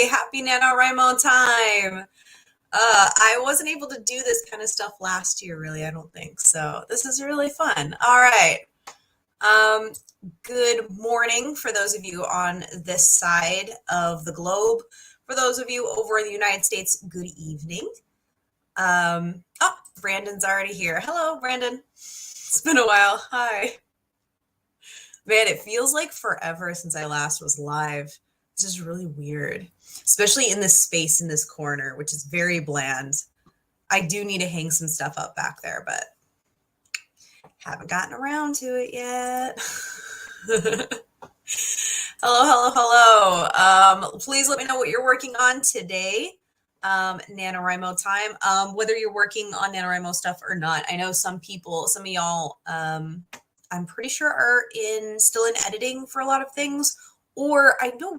Happy NaNoWriMo time. I wasn't able to do this kind of stuff last year, really, I don't think. So this is really fun. All right. Um, Good morning for those of you on this side of the globe. For those of you over in the United States, good evening. Oh, Brandon's already here. Hello, Brandon. It's been a while. Hi. Man, it feels like forever since I last was live. This is really weird, especially in this space in this corner, which is very bland. I do need to hang some stuff up back there, but haven't gotten around to it yet. Hello, hello, hello. Please let me know what you're working on today. NaNoWriMo time. Whether you're working on NaNoWriMo stuff or not. I know some people, some of y'all, I'm pretty sure are still in editing for a lot of things. Or I know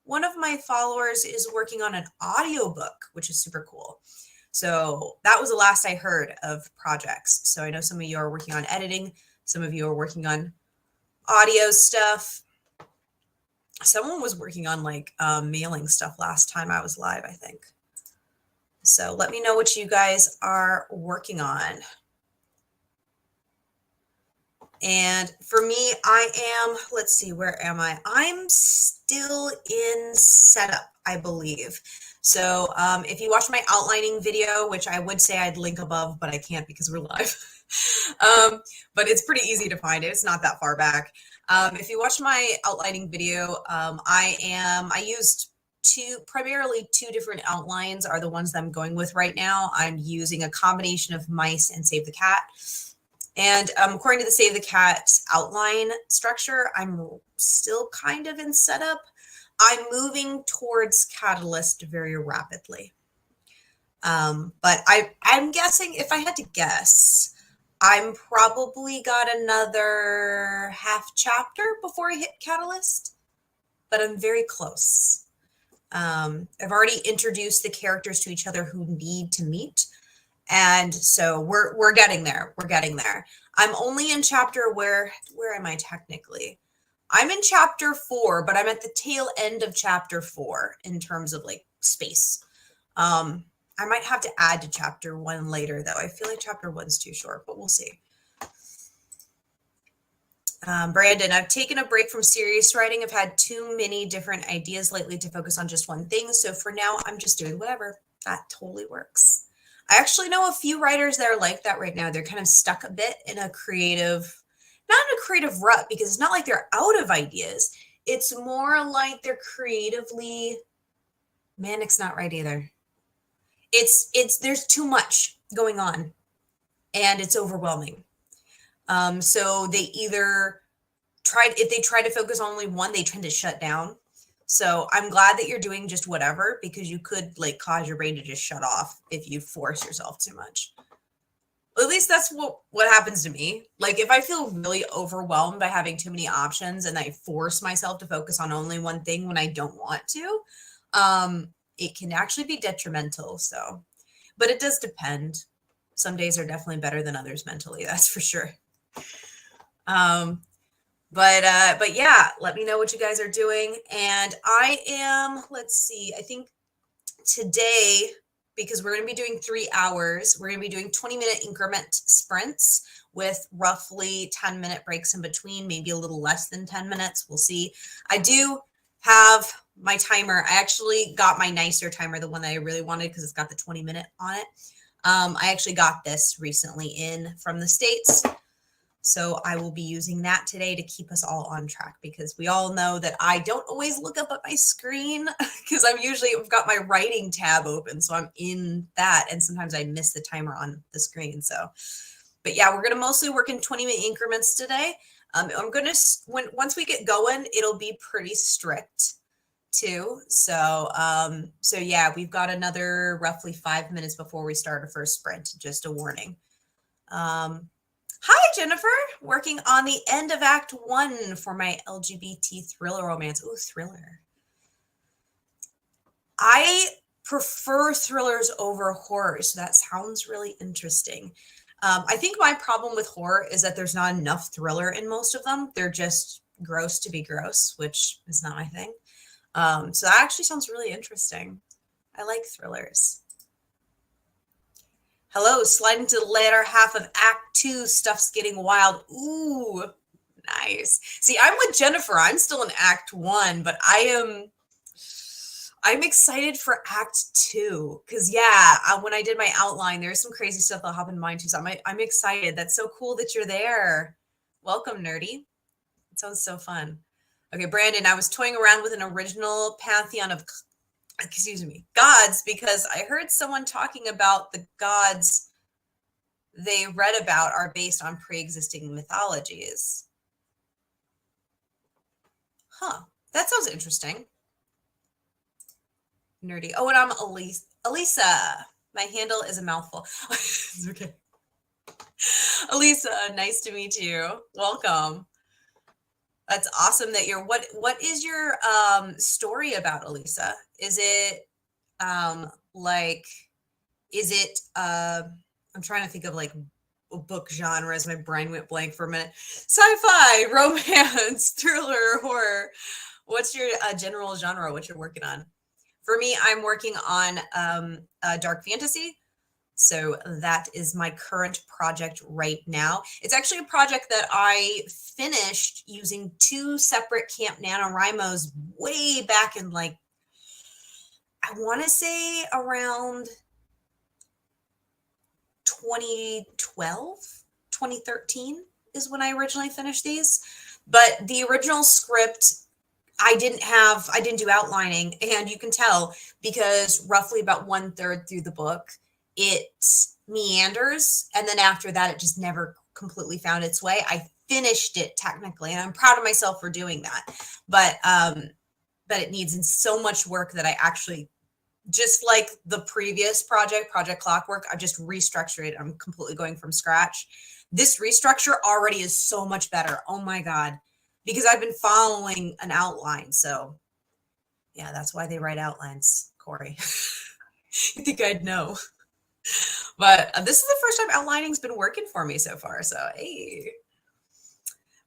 one of my followers is working on an audiobook, which is super cool. So that was the last I heard of projects. So I know some of you are working on editing. Some of you are working on audio stuff. Someone was working on like mailing stuff last time I was live, I think. So let me know what you guys are working on. And for me, let's see, where am I? I'm still in setup, I believe. So if you watch my outlining video, which I would say I'd link above, but I can't because we're live. But it's pretty easy to find it. It's not that far back. If you watch my outlining video, I used primarily two different outlines are the ones that I'm going with right now. I'm using a combination of mice and Save the Cat. And according to the Save the Cat outline structure, I'm still kind of in setup. I'm moving towards Catalyst very rapidly. But I'm guessing, if I had to guess, I'm probably got another half chapter before I hit Catalyst, but I'm very close. I've already introduced the characters to each other who need to meet. And so we're getting there. We're getting there. I'm only in chapter where am I technically? I'm in chapter 4, but I'm at the tail end of chapter 4 in terms of like space. I might have to add to chapter 1 later, though. I feel like chapter 1's too short, but we'll see. Brandon, I've taken a break from serious writing. I've had too many different ideas lately to focus on just one thing. So for now, I'm just doing whatever. That totally works. I actually know a few writers that are like that right now. They're kind of stuck a bit in a creative, not in a creative rut, because it's not like they're out of ideas. It's more like they're creatively, manic's not right either. There's too much going on and it's overwhelming. So they either if they try to focus on only one, they tend to shut down. So I'm glad that you're doing just whatever, because you could like cause your brain to just shut off if you force yourself too much. At least that's what happens to me. Like if I feel really overwhelmed by having too many options and I force myself to focus on only one thing when I don't want to, it can actually be detrimental. So, but it does depend. Some days are definitely better than others mentally, that's for sure. But yeah, let me know what you guys are doing. And let's see, I think today, because we're going to be doing 3 hours, we're going to be doing 20-minute increment sprints with roughly 10-minute breaks in between, maybe a little less than 10 minutes. We'll see. I do have my timer. I actually got my nicer timer, the one that I really wanted because it's got the 20-minute on it. I actually got this recently in from the States. So I will be using that today to keep us all on track, because we all know that I don't always look up at my screen because I've got my writing tab open. So I'm in that. And sometimes I miss the timer on the screen. So, but yeah, we're going to mostly work in 20-minute increments today. Once we get going, it'll be pretty strict too. So yeah, we've got another roughly 5 minutes before we start our first sprint, just a warning. Hi, Jennifer. Working on the end of Act 1 for my LGBT thriller romance. Ooh, thriller. I prefer thrillers over horror, so that sounds really interesting. I think my problem with horror is that there's not enough thriller in most of them. They're just gross to be gross, which is not my thing. So that actually sounds really interesting. I like thrillers. Hello, sliding to the latter half of Act 2. Stuff's getting wild. Ooh, nice. See, I'm with Jennifer. I'm still in Act 1, but I'm excited for Act 2 because when I did my outline, there's some crazy stuff that'll happen in mine too. So I'm excited. That's so cool that you're there. Welcome, nerdy. It sounds so fun. Okay, Brandon, I was toying around with an original pantheon of gods because I heard someone talking about the gods they read about are based on pre-existing mythologies. Huh, that sounds interesting. Nerdy. Oh, and I'm Elisa. My handle is a mouthful. It's okay. Elisa, nice to meet you. Welcome. That's awesome that you're what is your story about, Elisa? Is it like I'm trying to think of like book genres. My brain went blank for a minute. Sci-fi, romance, thriller, horror. What's your general genre, what you're working on? For me, I'm working on dark fantasy. So that is my current project right now. It's actually a project that I finished using 2 separate Camp NaNoWriMos way back in I want to say around 2012, 2013 is when I originally finished these. But the original script, I didn't do outlining, and you can tell because roughly about 1/3 through the book, it meanders. And then after that, it just never completely found its way. I finished it technically, and I'm proud of myself for doing that. But it needs so much work that I actually, just like the previous project, Project Clockwork, I just restructured it. I'm completely going from scratch. This restructure already is so much better. Oh my God. Because I've been following an outline. So yeah, that's why they write outlines, Corey. You think I'd know. But this is the first time outlining's been working for me so far. So, hey.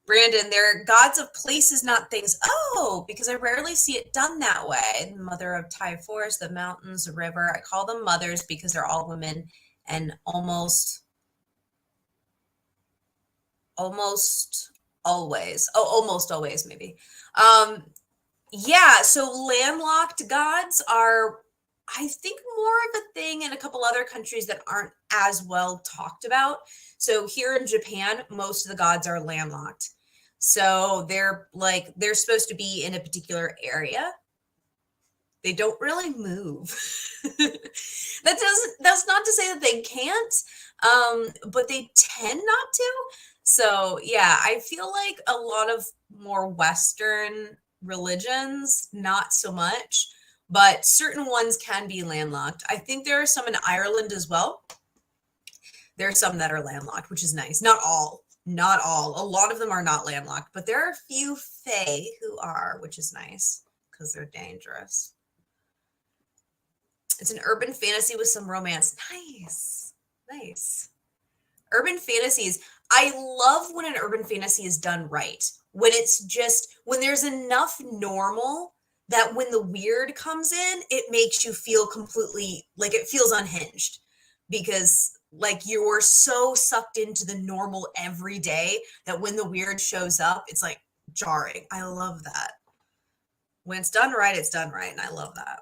Brandon, they're gods of places, not things. Oh, because I rarely see it done that way. Mother of Thai forest, the mountains, the river. I call them mothers because they're all women and almost always maybe. Yeah, so landlocked gods are, I think, more of a thing in a couple other countries that aren't as well talked about. So here in Japan, most of the gods are landlocked. So they're supposed to be in a particular area. They don't really move. That's not to say that they can't, but they tend not to. So yeah, I feel like a lot of more Western religions, not so much, but certain ones can be landlocked. I think there are some in Ireland as well. There are some that are landlocked, which is nice. Not all. A lot of them are not landlocked, but there are a few fae who are, which is nice because they're dangerous. It's an urban fantasy with some romance. Nice. Urban fantasies. I love when an urban fantasy is done right. When there's enough normal that when the weird comes in, it makes you feel completely like it feels unhinged because like you're so sucked into the normal every day that when the weird shows up, it's like jarring. I love that. When it's done right, and I love that.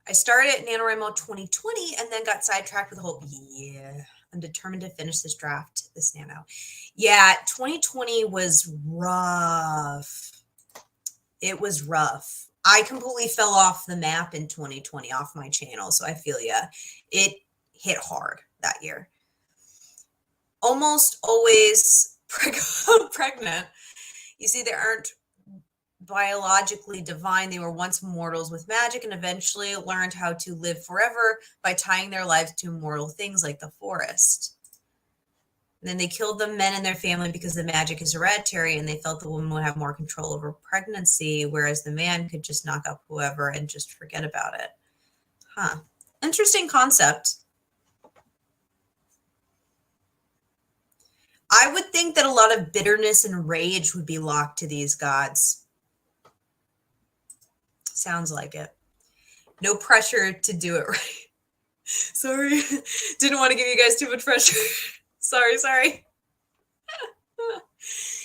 I started at NaNoWriMo 2020 and then got sidetracked with the whole, I'm determined to finish this draft, this Nano. Yeah, 2020 was rough. It was rough. I completely fell off the map in 2020, off my channel, so I feel ya. It hit hard that year. Almost always pregnant. You see, there aren't biologically divine. They were once mortals with magic and eventually learned how to live forever by tying their lives to immortal things like the forest. And then they killed the men in their family because the magic is hereditary and they felt the woman would have more control over pregnancy, whereas the man could just knock up whoever and just forget about it. Huh. Interesting concept. I would think that a lot of bitterness and rage would be locked to these gods. Sounds like it. No pressure to do it right. Sorry. Didn't want to give you guys too much pressure. Sorry.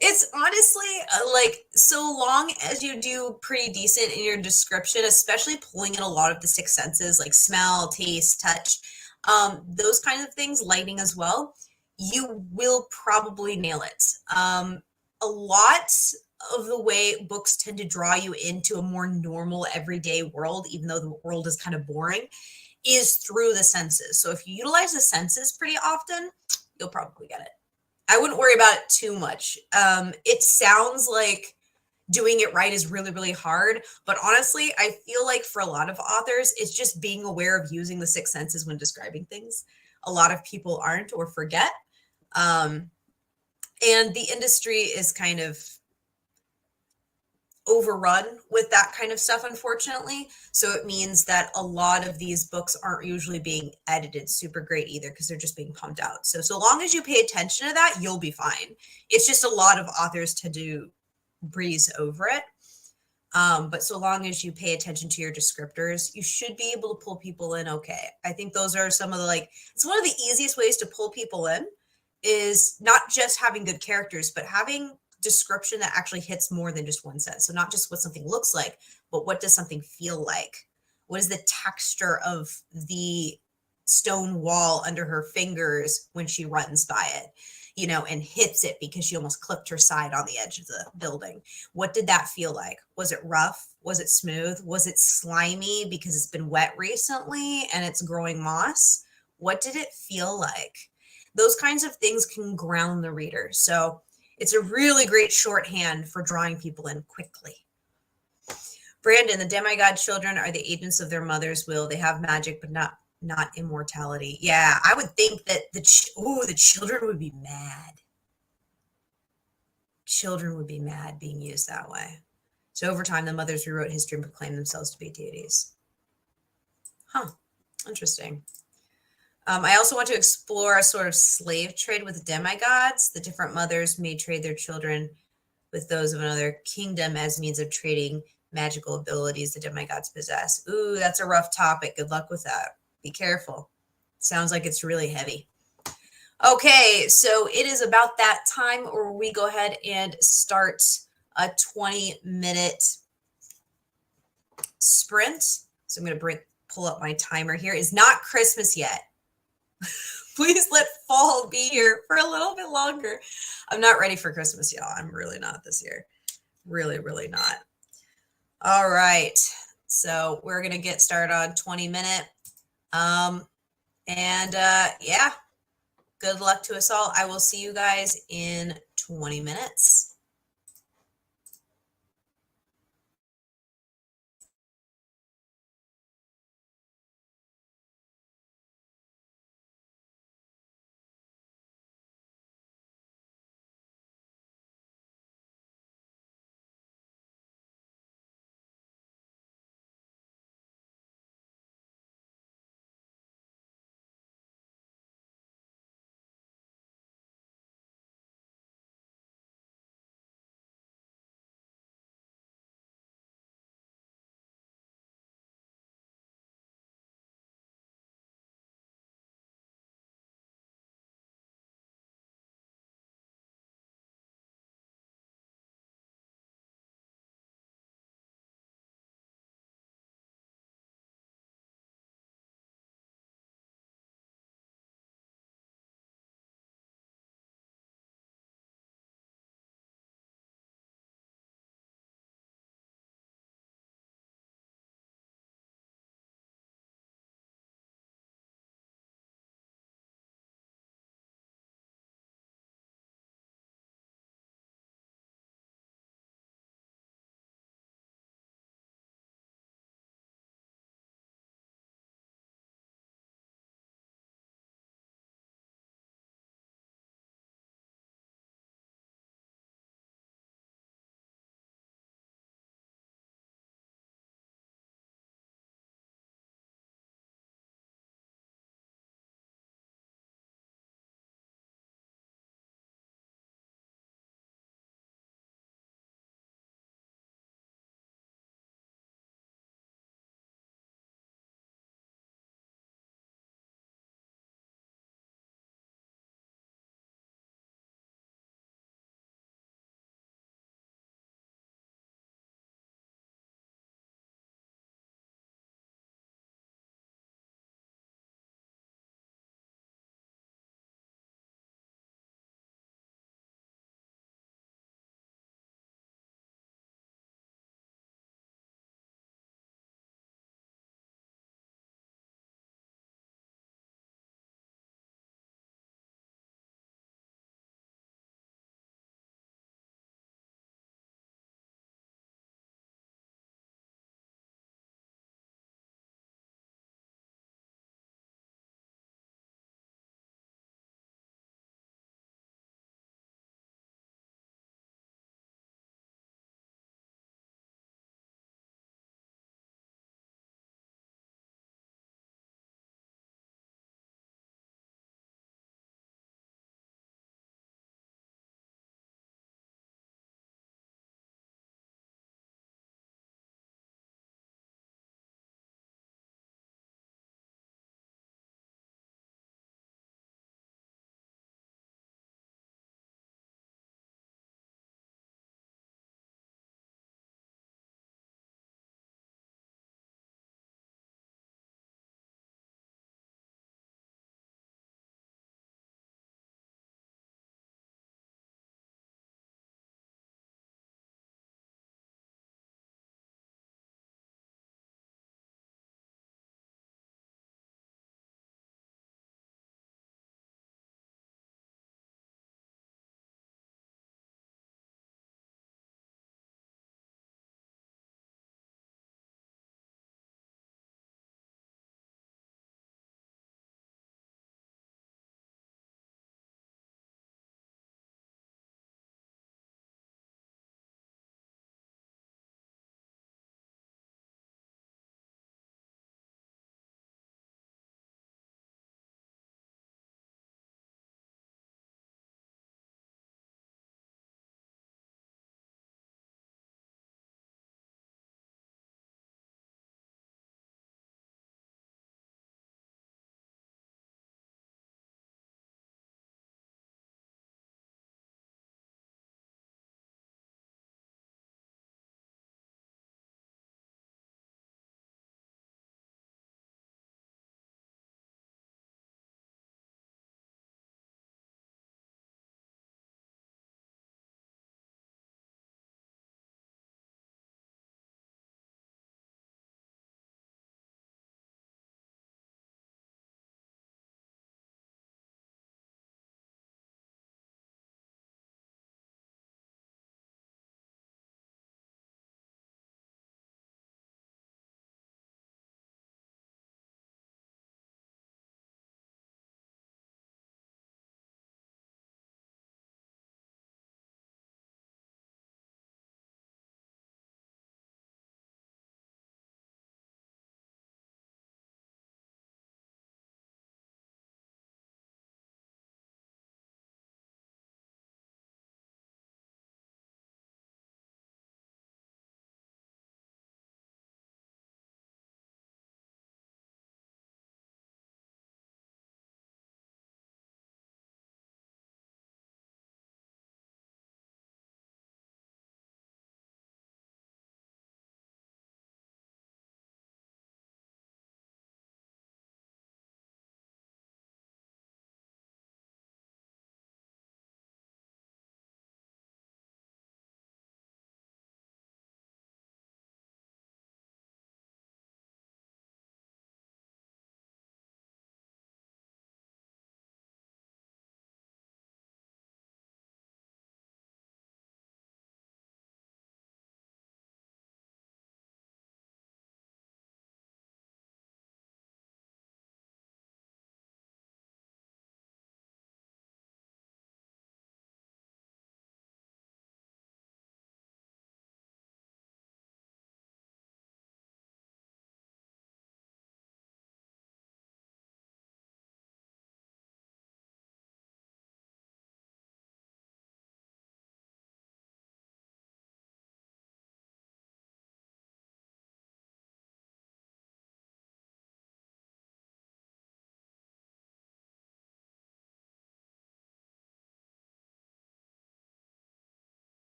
It's honestly like, so long as you do pretty decent in your description, especially pulling in a lot of the six senses like smell, taste, touch, those kinds of things, lighting as well, you will probably nail it. A lot of the way books tend to draw you into a more normal everyday world, even though the world is kind of boring, is through the senses. So if you utilize the senses pretty often, you'll probably get it. I wouldn't worry about it too much. It sounds like doing it right is really, really hard. But honestly, I feel like for a lot of authors, it's just being aware of using the six senses when describing things. A lot of people aren't or forget. Um, and the industry is kind of overrun with that kind of stuff, unfortunately. So it means that a lot of these books aren't usually being edited super great either, because they're just being pumped out. So long as you pay attention to that, you'll be fine. It's just a lot of authors tend to breeze over it. But so long as you pay attention to your descriptors, you should be able to pull people in okay. I think those are some of the, like, it's one of the easiest ways to pull people in is not just having good characters, but having description that actually hits more than just one sense. So not just what something looks like, but what does something feel like? What is the texture of the stone wall under her fingers when she runs by it, and hits it because she almost clipped her side on the edge of the building? What did that feel like? Was it rough? Was it smooth? Was it slimy because it's been wet recently and it's growing moss? What did it feel like? Those kinds of things can ground the reader. So it's a really great shorthand for drawing people in quickly. Brandon, the demigod children are the agents of their mother's will. They have magic, but not immortality. Yeah, I would think that the children would be mad. Children would be mad being used that way. So over time, the mothers rewrote history and proclaimed themselves to be deities. Huh, interesting. I also want to explore a sort of slave trade with demigods. The different mothers may trade their children with those of another kingdom as means of trading magical abilities the demigods possess. Ooh, that's a rough topic. Good luck with that. Be careful. Sounds like it's really heavy. Okay, so it is about that time where we go ahead and start a 20-minute sprint. So I'm going to pull up my timer here. It's not Christmas yet. Please let fall be here for a little bit longer. I'm not ready for Christmas, y'all. I'm really not this year. Really, really not. All right. So we're going to get started on 20-minute. Yeah, good luck to us all. I will see you guys in 20 minutes.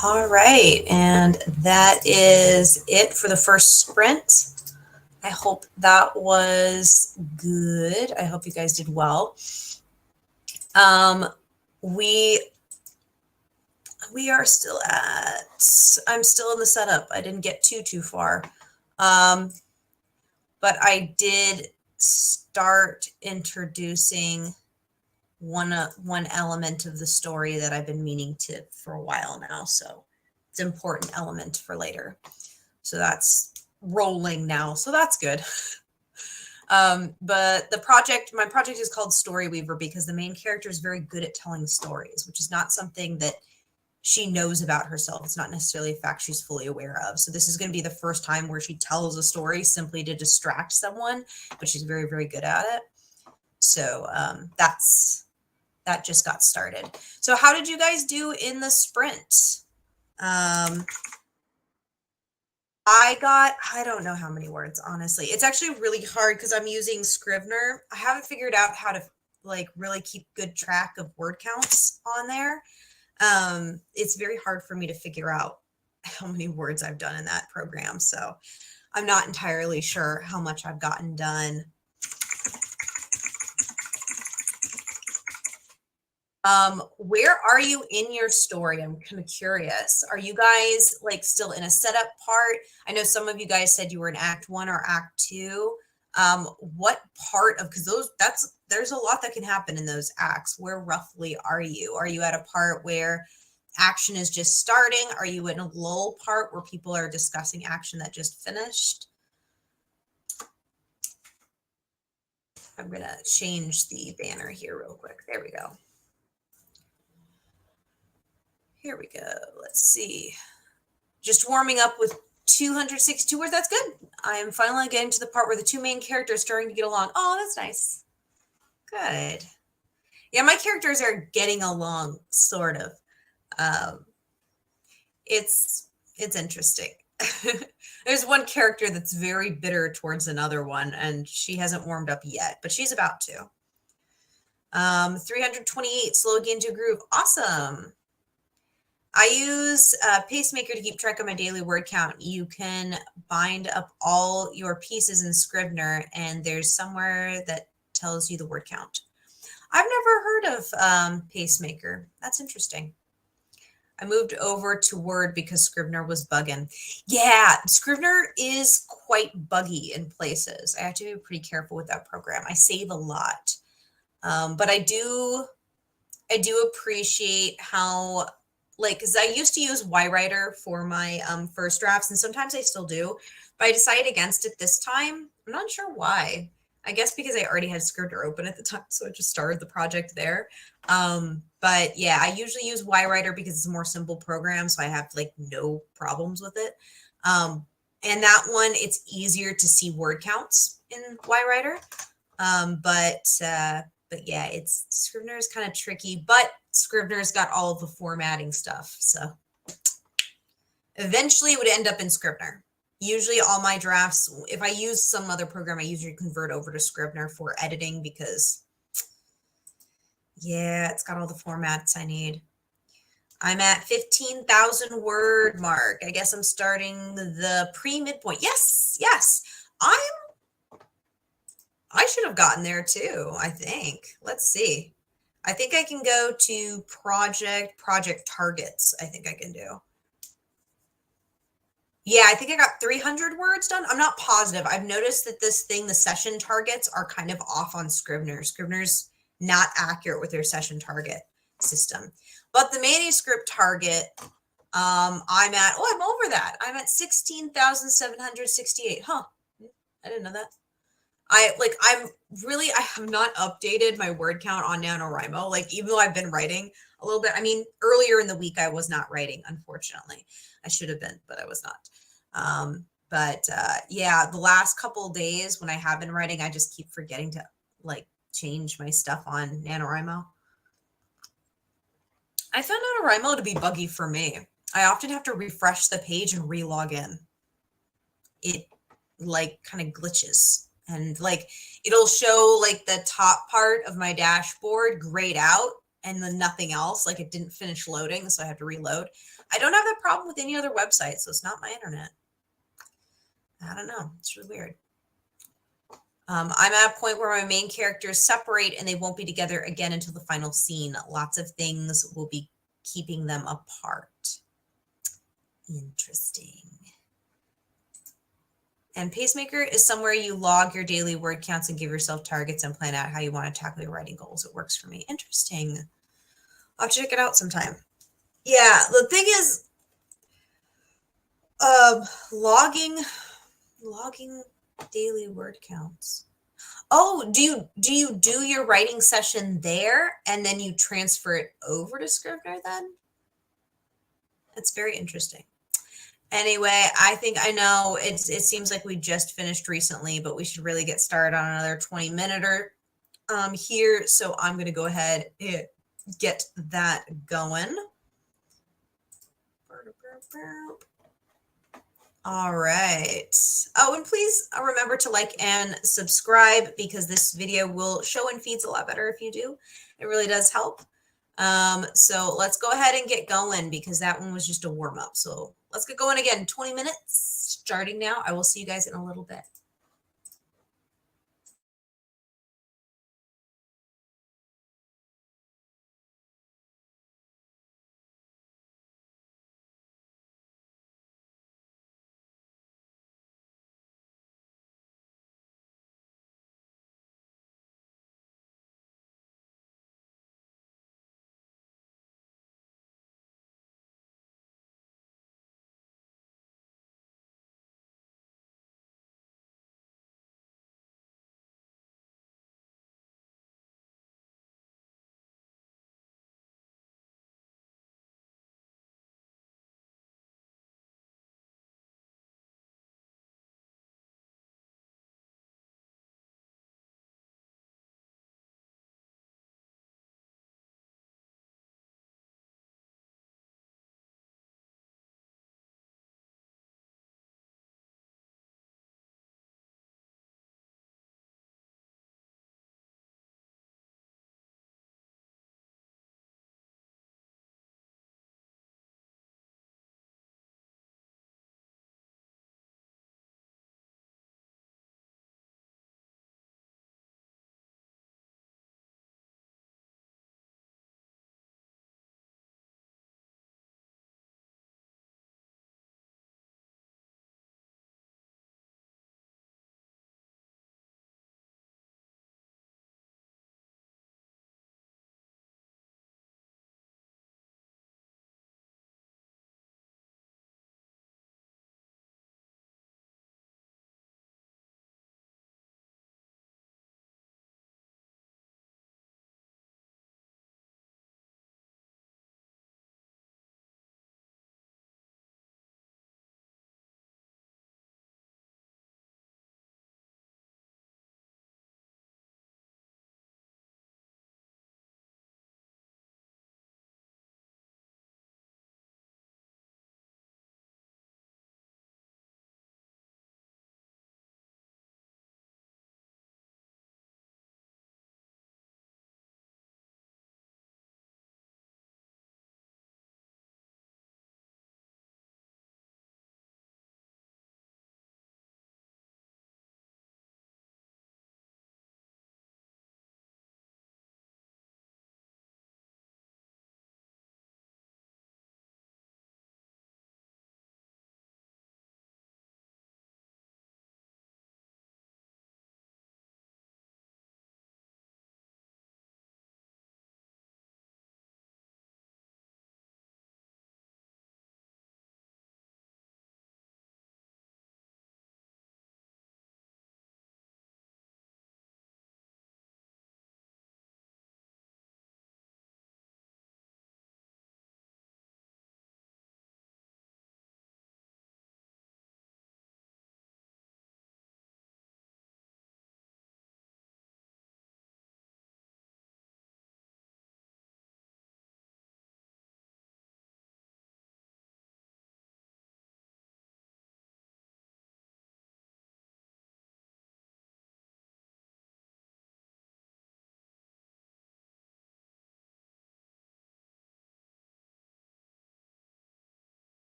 All right, and that is it for the first sprint. I hope that was good. I hope you guys did well. We are still I'm still in the setup. I didn't get too far. But I did start introducing one element of the story that I've been meaning to for a while now. So it's an important element for later. So that's rolling now. So that's good. But my project is called Story Weaver because the main character is very good at telling stories, which is not something that she knows about herself. It's not necessarily a fact she's fully aware of. So this is going to be the first time where she tells a story simply to distract someone, but she's very, very good at it. So that just got started. So how did you guys do in the sprint? I don't know how many words, honestly. It's actually really hard because I'm using Scrivener. I haven't figured out how to like really keep good track of word counts on there. It's very hard for me to figure out how many words I've done in that program. So I'm not entirely sure how much I've gotten done. Where are you in your story? I'm kind of curious. Are you guys like still in a setup part? I know some of you guys said you were in Act 1 or Act 2. What part of, because there's a lot that can happen in those acts. Where roughly are you? Are you at a part where action is just starting? Are you in a lull part where people are discussing action that just finished? I'm going to change the banner here real quick. There we go. Here we go. Let's see. Just warming up with 262 words. That's good. I am finally getting to the part where the two main characters are starting to get along. Oh, that's nice. Good. Yeah, my characters are getting along, sort of. It's interesting. There's one character that's very bitter towards another one, and she hasn't warmed up yet, but she's about to. 328, slow again to groove. Awesome. I use Pacemaker to keep track of my daily word count. You can bind up all your pieces in Scrivener, and there's somewhere that tells you the word count. I've never heard of Pacemaker. That's interesting. I moved over to Word because Scrivener was bugging. Yeah, Scrivener is quite buggy in places. I have to be pretty careful with that program. I save a lot. But I do appreciate how, like, because I used to use YWriter for my first drafts, and sometimes I still do, but I decided against it this time. I'm not sure why. I guess because I already had Scrivener open at the time, so I just started the project there. But yeah, I usually use YWriter because it's a more simple program, so I have like no problems with it. And that one, it's easier to see word counts in YWriter. But yeah, Scrivener is kind of tricky, but Scrivener's got all of the formatting stuff. So eventually it would end up in Scrivener. Usually all my drafts, if I use some other program, I usually convert over to Scrivener for editing because, yeah, it's got all the formats I need. I'm at 15,000 word mark. I guess I'm starting the pre-midpoint. Yes. I should have gotten there too, I think. Let's see. I think I can go to project targets. I think I can do. Yeah, I think I got 300 words done. I'm not positive. I've noticed that the session targets are kind of off on Scrivener. Scrivener's not accurate with their session target system. But the manuscript target, I'm over that. I'm at 16,768. Huh. I didn't know that. I have not updated my word count on NaNoWriMo. Like, even though I've been writing a little bit, I mean, earlier in the week, I was not writing, unfortunately. I should have been, but I was not. Yeah, the last couple of days when I have been writing, I just keep forgetting to like change my stuff on NaNoWriMo. I found NaNoWriMo to be buggy for me. I often have to refresh the page and re-log in. It like kind of glitches. And like, it'll show like the top part of my dashboard grayed out and then nothing else. Like, it didn't finish loading, so I have to reload. I don't have that problem with any other website, so it's not my internet. I don't know. It's really weird. I'm at a point where my main characters separate and they won't be together again until the final scene. Lots of things will be keeping them apart. Interesting. And Pacemaker is somewhere you log your daily word counts and give yourself targets and plan out how you want to tackle your writing goals. It works for me. Interesting. I'll check it out sometime. Yeah, the thing is, logging daily word counts. Oh, do you do your writing session there and then you transfer it over to Scrivener then? That's very interesting. Anyway, I think I know it seems like we just finished recently, but we should really get started on another 20-minute here. So I'm going to go ahead and get that going. All right. Oh, and please remember to like and subscribe because this video will show and feeds a lot better if you do. It really does help. So let's go ahead and get going because that one was just a warm up. So let's get going again. 20 minutes starting now. I will see you guys in a little bit.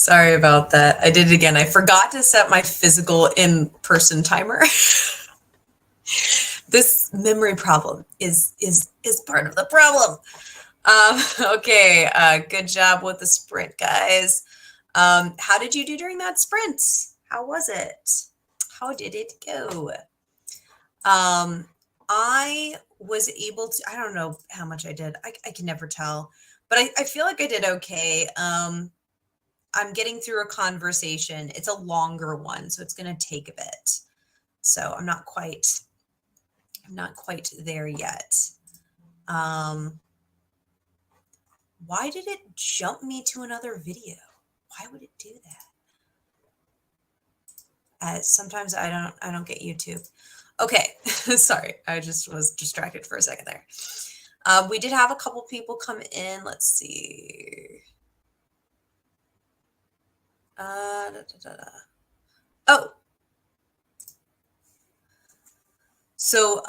Sorry about that. I did it again. I forgot to set my physical in-person timer. This memory problem is part of the problem. Okay, good job with the sprint, guys. How did you do during that sprint? How was it? How did it go? I was able to, I don't know how much I did. I can never tell, but I feel like I did okay. I'm getting through a conversation. It's a longer one, so it's going to take a bit. So I'm not quite there yet. Why did it jump me to another video? Why would it do that? Sometimes I don't get YouTube. Okay, sorry, I just was distracted for a second there. We did have a couple people come in. Let's see. Oh, so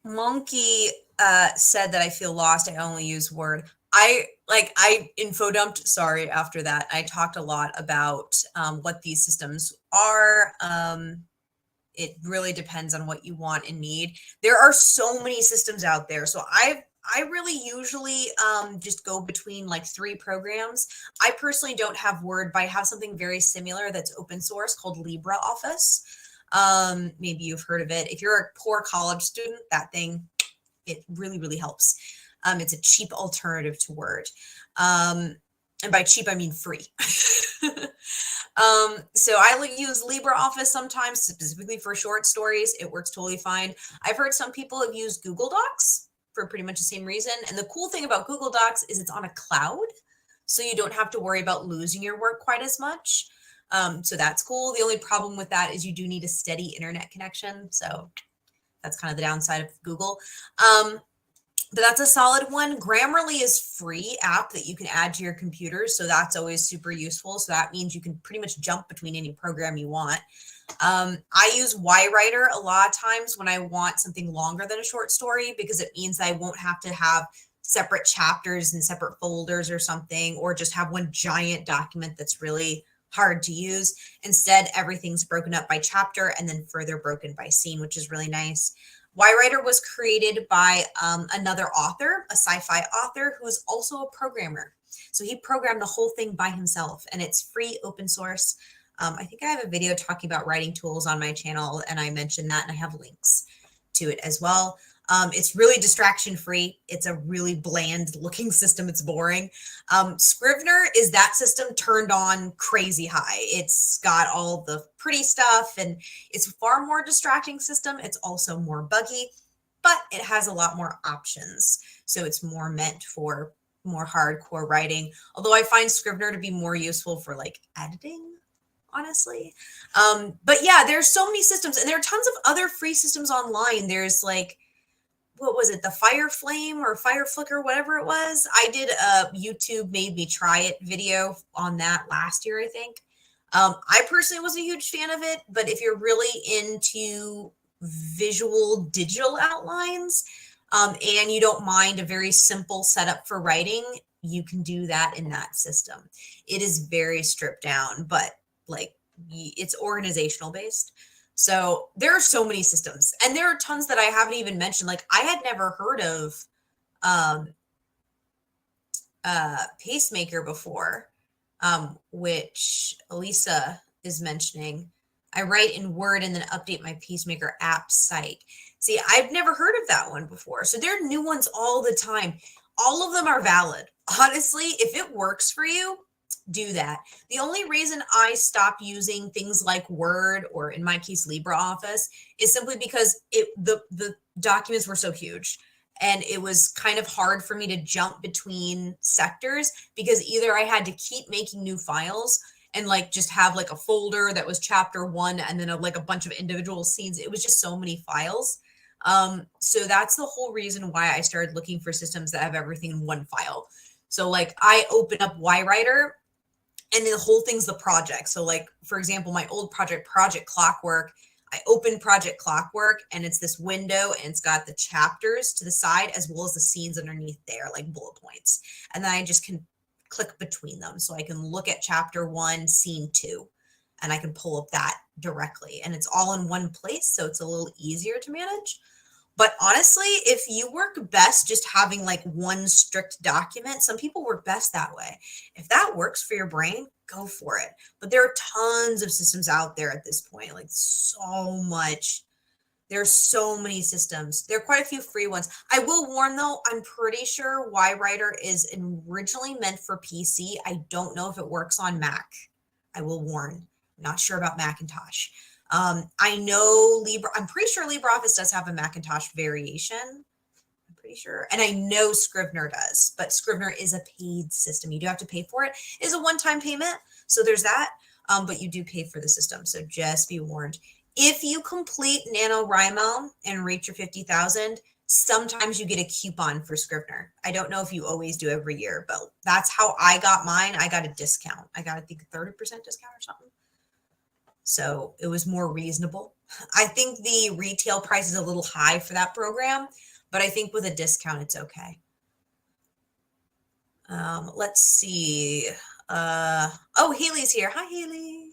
Monkey said that I feel lost. I only use Word. I info dumped. Sorry. After that, I talked a lot about what these systems are. It really depends on what you want and need. There are so many systems out there. So I really usually just go between like 3 programs. I personally don't have Word, but I have something very similar that's open source called LibreOffice. Maybe you've heard of it. If you're a poor college student, that thing, it really, really helps. It's a cheap alternative to Word. And by cheap, I mean free. So I use LibreOffice sometimes, specifically for short stories. It works totally fine. I've heard some people have used Google Docs for pretty much the same reason. And the cool thing about Google Docs is it's on a cloud, so you don't have to worry about losing your work quite as much. So that's cool. The only problem with that is you do need a steady internet connection. So that's kind of the downside of Google. But that's a solid one. Grammarly is free app that you can add to your computer. So that's always super useful. So that means you can pretty much jump between any program you want. I use YWriter a lot of times when I want something longer than a short story, because it means I won't have to have separate chapters and separate folders or something, or just have one giant document that's really hard to use. Instead, everything's broken up by chapter and then further broken by scene, which is really nice. YWriter was created by another author, a sci-fi author who is also a programmer. So he programmed the whole thing by himself, and it's free, open source. I think I have a video talking about writing tools on my channel, and I mentioned that, and I have links to it as well. It's really distraction free. It's a really bland looking system. It's boring. Scrivener is that system turned on crazy high. It's got all the pretty stuff, and it's a far more distracting system. It's also more buggy, but it has a lot more options. So it's more meant for more hardcore writing. Although I find Scrivener to be more useful for like editing, honestly. But yeah, there's so many systems, and there are tons of other free systems online. There's like, what was it, the Fire Flame or Fire Flicker, whatever it was. I did a YouTube made me try it video on that last year, I think. I personally was a huge fan of it, but if you're really into visual digital outlines and you don't mind a very simple setup for writing, you can do that in that system. It is very stripped down, but like it's organizational based. So there are so many systems, and there are tons that I haven't even mentioned. Like I had never heard of Pacemaker before, which Elisa is mentioning. I write in Word and then update my Pacemaker app site. See, I've never heard of that one before. So there are new ones all the time. All of them are valid. Honestly, if it works for you, do that. The only reason I stopped using things like Word, or in my case LibreOffice, is simply because the documents were so huge, and it was kind of hard for me to jump between sectors, because either I had to keep making new files and like just have like a folder that was chapter 1 and then like a bunch of individual scenes. It was just so many files. So that's the whole reason why I started looking for systems that have everything in one file. So like I open up YWriter, and the whole thing's the project. So like, for example, my old project, Project Clockwork, I open Project Clockwork, and it's this window, and it's got the chapters to the side as well as the scenes underneath there, like bullet points. And then I just can click between them. So I can look at chapter 1, scene 2, and I can pull up that directly. And it's all in one place, so it's a little easier to manage. But honestly, if you work best just having like one strict document, some people work best that way. If that works for your brain, go for it. But there are tons of systems out there at this point, like so much. There's so many systems. There are quite a few free ones. I will warn though, I'm pretty sure YWriter is originally meant for PC. I don't know if it works on Mac. I will warn. I'm not sure about Macintosh. I know I'm pretty sure LibreOffice does have a Macintosh variation. I'm pretty sure. And I know Scrivener does, but Scrivener is a paid system. You do have to pay for it. It is a one-time payment. So there's that, but you do pay for the system. So just be warned. If you complete NaNoWriMo and reach your 50,000, sometimes you get a coupon for Scrivener. I don't know if you always do every year, but that's how I got mine. I got a discount. I got, I think, a 30% discount or something. So it was more reasonable. I think the retail price is a little high for that program, but I think with a discount, it's okay. Let's see. Oh, Haley's here. Hi, Haley.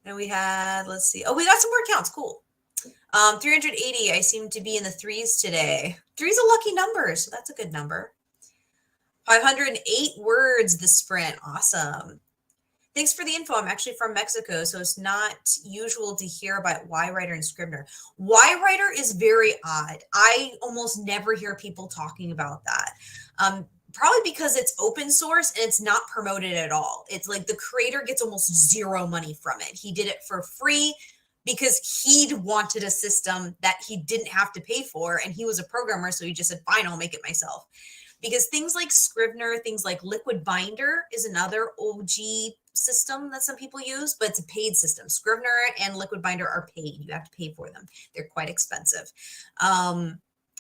And we had, let's see. Oh, we got some more accounts. Cool. 380. I seem to be in the 3s today. 3's a lucky number, so that's a good number. 508 words this sprint. Awesome. Thanks for the info. I'm actually from Mexico, so it's not usual to hear about YWriter and Scrivener. YWriter is very odd. I almost never hear people talking about that. Probably because it's open source and it's not promoted at all. It's like the creator gets almost zero money from it. He did it for free because he wanted a system that he didn't have to pay for, and he was a programmer, so he just said, fine, I'll make it myself. Because things like Scrivener, things like Liquid Binder is another OG system that some people use, but it's a paid system. Scrivener and Liquid Binder are paid. You have to pay for them. They're quite expensive.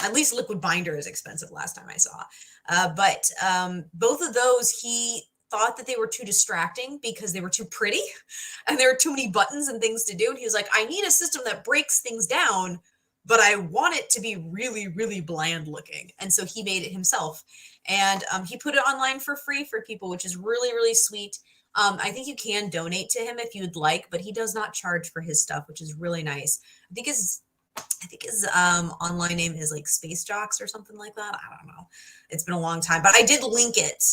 At least Liquid Binder is expensive last time I saw. But both of those, he thought that they were too distracting because they were too pretty and there were too many buttons and things to do. And he was like, I need a system that breaks things down, but I want it to be really, really bland looking. And so he made it himself. And he put it online for free for people, which is really, really sweet. I think you can donate to him if you'd like, but he does not charge for his stuff, which is really nice. I think his online name is like Space Jocks or something like that. I don't know. It's been a long time, but I did link it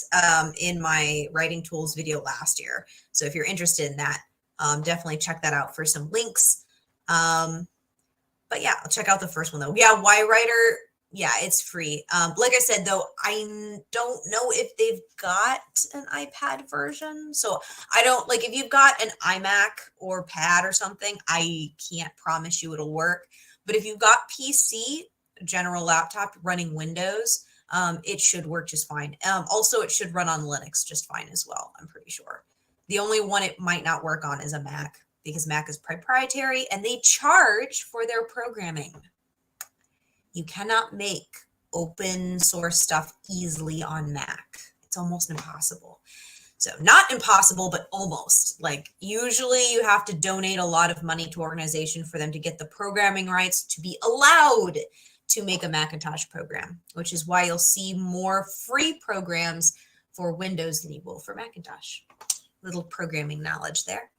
in my writing tools video last year. So if you're interested in that, definitely check that out for some links. But yeah, I'll check out the first one though. Yeah, YWriter. Yeah, it's free. Like I said, though, I don't know if they've got an iPad version. So I don't, like, if you've got an iMac or pad or something, I can't promise you it'll work. But if you've got PC, general laptop running Windows, it should work just fine. Also, it should run on Linux just fine as well, I'm pretty sure. The only one it might not work on is a Mac, because Mac is proprietary and they charge for their programming. You cannot make open source stuff easily on Mac. It's almost impossible. So not impossible, but almost. Like usually you have to donate a lot of money to organization for them to get the programming rights to be allowed to make a Macintosh program, which is why you'll see more free programs for Windows than you will for Macintosh. Little programming knowledge there.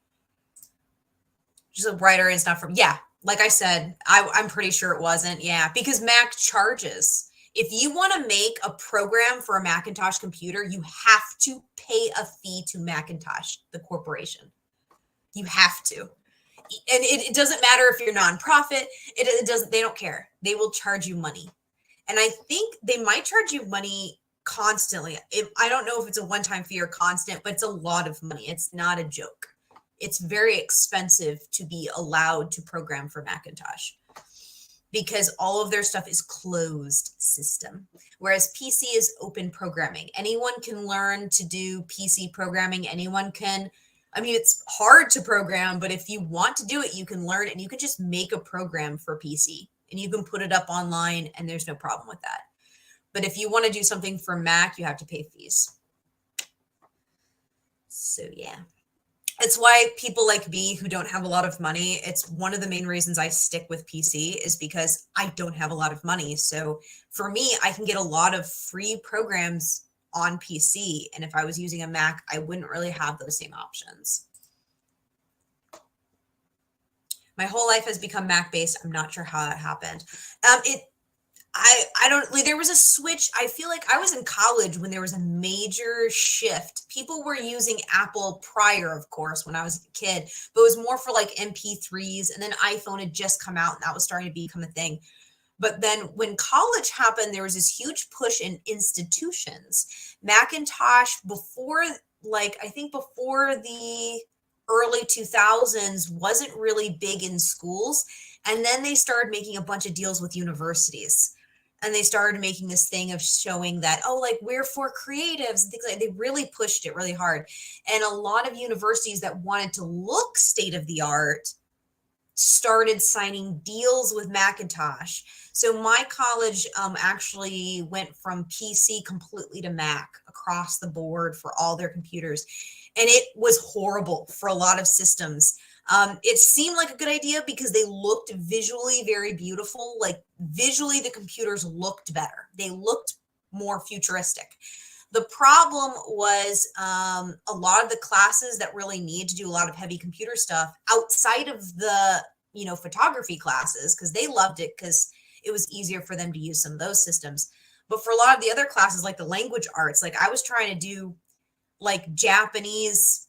Just a writer is not from, yeah. Like I said, I'm pretty sure it wasn't. Yeah, because Mac charges. If you want to make a program for a Macintosh computer, you have to pay a fee to Macintosh, the corporation. You have to. And it doesn't matter if you're nonprofit. It doesn't. They don't care. They will charge you money. And I think they might charge you money constantly. I don't know if it's a one-time fee or constant, but it's a lot of money. It's not a joke. It's very expensive to be allowed to program for Macintosh because all of their stuff is closed system, whereas PC is open programming. Anyone can learn to do PC programming. Anyone can, I mean, it's hard to program, but if you want to do it, you can learn it and you can just make a program for PC and you can put it up online and there's no problem with that. But if you want to do something for Mac, you have to pay fees. So yeah. It's why people like me who don't have a lot of money, it's one of the main reasons I stick with PC is because I don't have a lot of money. So for me, I can get a lot of free programs on PC. And if I was using a Mac, I wouldn't really have those same options. My whole life has become Mac based. I'm not sure how that happened. I don't like, there was a switch. I feel like I was in college when there was a major shift. People were using Apple prior, of course, when I was a kid, but it was more for like MP3s, and then iPhone had just come out and that was starting to become a thing. But then when college happened, there was this huge push in institutions. Macintosh before, like, I think before the early 2000s wasn't really big in schools. And then they started making a bunch of deals with universities. And they started making this thing of showing that, oh, like we're for creatives and things like that. They really pushed it really hard. And a lot of universities that wanted to look state of the art started signing deals with Macintosh. So my college actually went from PC completely to Mac across the board for all their computers. And it was horrible for a lot of systems. It seemed like a good idea because they looked visually very beautiful. Like visually, the computers looked better. They looked more futuristic. The problem was a lot of the classes that really need to do a lot of heavy computer stuff outside of the, photography classes, because they loved it because it was easier for them to use some of those systems. But for a lot of the other classes, like the language arts, like I was trying to do like Japanese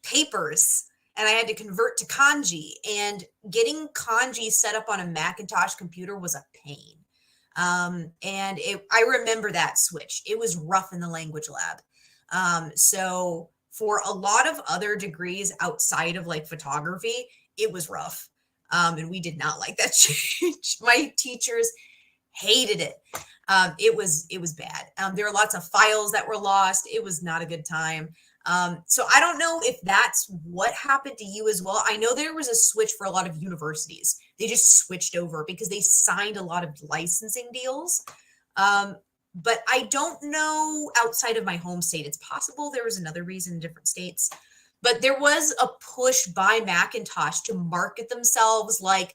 papers and I had to convert to kanji, and getting kanji set up on a Macintosh computer was a pain. I remember that switch. It was rough in the language lab. So for a lot of other degrees outside of like photography, it was rough. And we did not like that change. My teachers hated it. It was bad. There were lots of files that were lost. It was not a good time. So I don't know if that's what happened to you as well. I know there was a switch for a lot of universities. They just switched over because they signed a lot of licensing deals. But I don't know outside of my home state. It's possible there was another reason in different states. But there was a push by Macintosh to market themselves like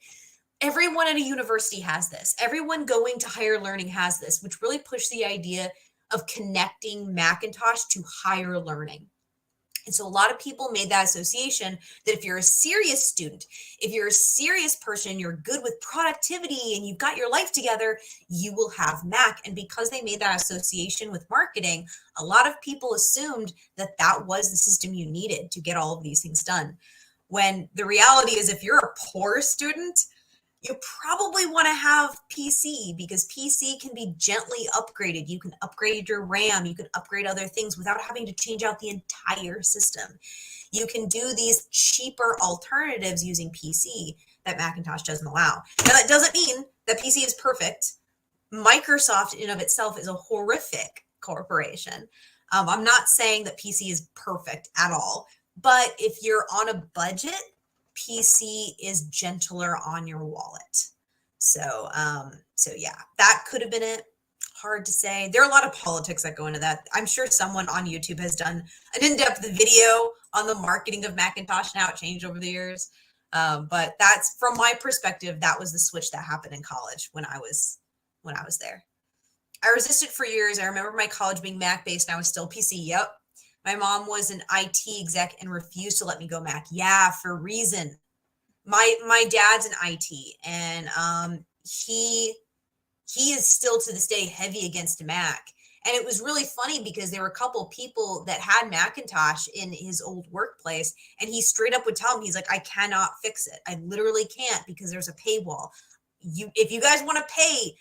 everyone at a university has this. Everyone going to higher learning has this, which really pushed the idea of connecting Macintosh to higher learning. And so a lot of people made that association that if you're a serious student, if you're a serious person, you're good with productivity and you've got your life together, you will have Mac. And because they made that association with marketing, a lot of people assumed that that was the system you needed to get all of these things done. When the reality is, if you're a poor student, you probably want to have PC because PC can be gently upgraded. You can upgrade your RAM, you can upgrade other things without having to change out the entire system. You can do these cheaper alternatives using PC that Macintosh doesn't allow. Now, that doesn't mean that PC is perfect. Microsoft in and of itself is a horrific corporation. I'm not saying that PC is perfect at all, but if you're on a budget, PC is gentler on your wallet. So yeah, that could have been it. Hard to say. There are a lot of politics that go into that. I'm sure someone on YouTube has done an in-depth video on the marketing of Macintosh and how it changed over the years. But that's, from my perspective, that was the switch that happened in college when I was there. I resisted for years. I remember my college being Mac-based and I was still PC. Yep. My mom was an IT exec and refused to let me go Mac. Yeah, for a reason. My dad's an IT, and he is still to this day heavy against Mac. And it was really funny because there were a couple people that had Macintosh in his old workplace, and he straight up would tell them, he's like, I cannot fix it. I literally can't because there's a paywall. If you guys want to pay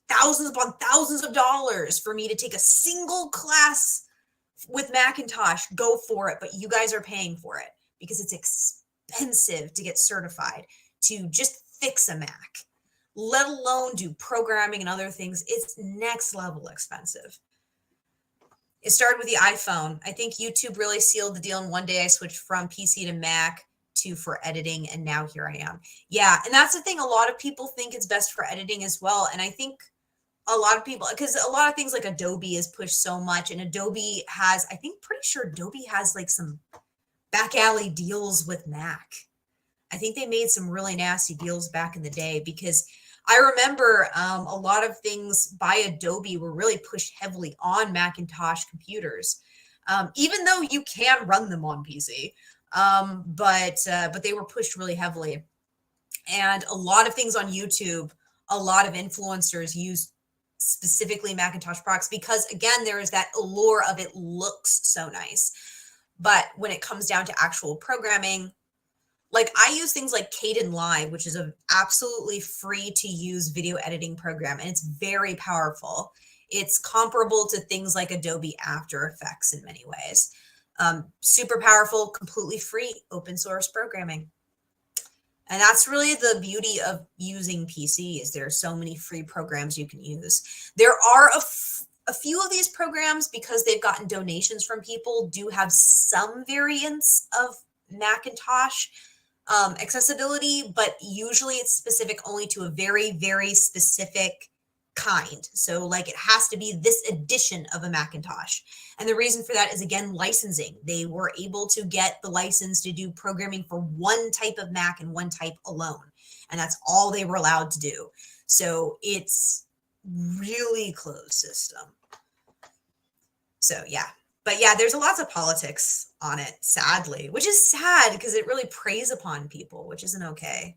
thousands upon thousands of dollars for me to take a single class with Macintosh, go for it, but you guys are paying for it because it's expensive to get certified to just fix a Mac, let alone do programming and other things. It's next level expensive. It started with the iPhone. I think YouTube really sealed the deal, and one day I switched from PC to Mac for editing, and now here I am. Yeah, and that's the thing. A lot of people think it's best for editing as well, and I think a lot of people, because a lot of things like Adobe is pushed so much, and Adobe has, I think, pretty sure Adobe has like some back alley deals with Mac. I think they made some really nasty deals back in the day because I remember a lot of things by Adobe were really pushed heavily on Macintosh computers, even though you can run them on PC. But they were pushed really heavily, and a lot of things on YouTube, a lot of influencers use specifically Macintosh products because, again, there is that allure of it looks so nice. But when it comes down to actual programming, like I use things like Kdenlive, which is an absolutely free to use video editing program, and it's very powerful. It's comparable to things like Adobe After Effects in many ways. Super powerful, completely free, open source programming. And that's really the beauty of using PCs. There are so many free programs you can use. There are a few of these programs, because they've gotten donations from people, do have some variants of Macintosh accessibility, but usually it's specific only to a very, very specific kind. So like it has to be this edition of a Macintosh. And the reason for that is, again, licensing. They were able to get the license to do programming for one type of Mac and one type alone. And that's all they were allowed to do. So it's really closed system. So yeah. But yeah, there's lots of politics on it, sadly, which is sad because it really preys upon people, which isn't okay.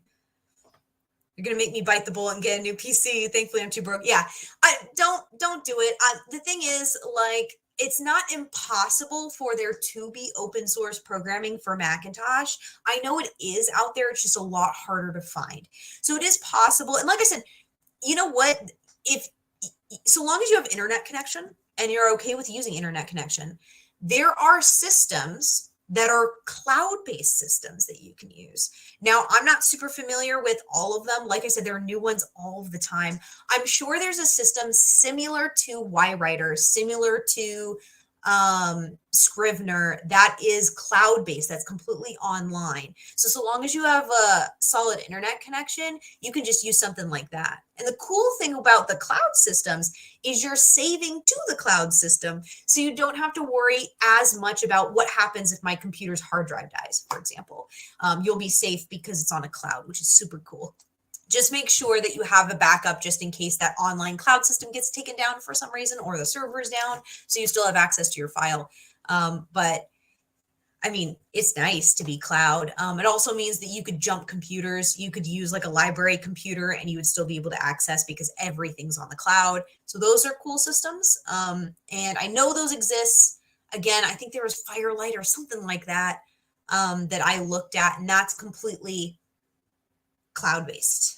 You're gonna make me bite the bullet and get a new PC. Thankfully, I'm too broke. Yeah, I don't do it. The thing is, like, it's not impossible for there to be open source programming for Macintosh. I know it is out there. It's just a lot harder to find. So it is possible. And like I said, you know what? If so long as you have internet connection and you're okay with using internet connection, there are systems that are cloud-based systems that you can use. Now, I'm not super familiar with all of them. Like I said, there are new ones all the time. I'm sure there's a system similar to YWriter, similar to Scrivener, that is cloud-based, that's completely online. So long as you have a solid internet connection, you can just use something like that. And the cool thing about the cloud systems is you're saving to the cloud system, so you don't have to worry as much about what happens if my computer's hard drive dies, for example. You'll be safe because it's on a cloud, which is super cool. Just make sure that you have a backup just in case that online cloud system gets taken down for some reason, or the server's down, so you still have access to your file. But I mean, it's nice to be cloud. It also means that you could jump computers. You could use like a library computer and you would still be able to access because everything's on the cloud. So those are cool systems. And I know those exist. Again, I think there was Firelight or something like that that I looked at, and that's completely cloud-based.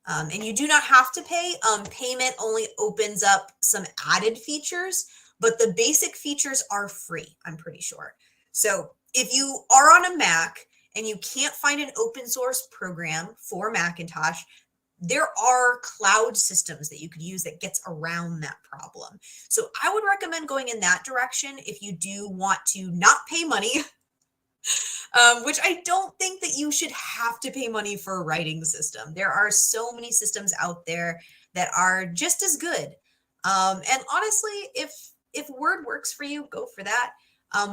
And you do not have to pay. Payment only opens up some added features, but the basic features are free, I'm pretty sure. So if you are on a Mac and you can't find an open source program for Macintosh, there are cloud systems that you could use that gets around that problem. So I would recommend going in that direction if you do want to not pay money, which I don't think that you should have to pay money for a writing system. There are so many systems out there that are just as good. And honestly, if Word works for you, go for that.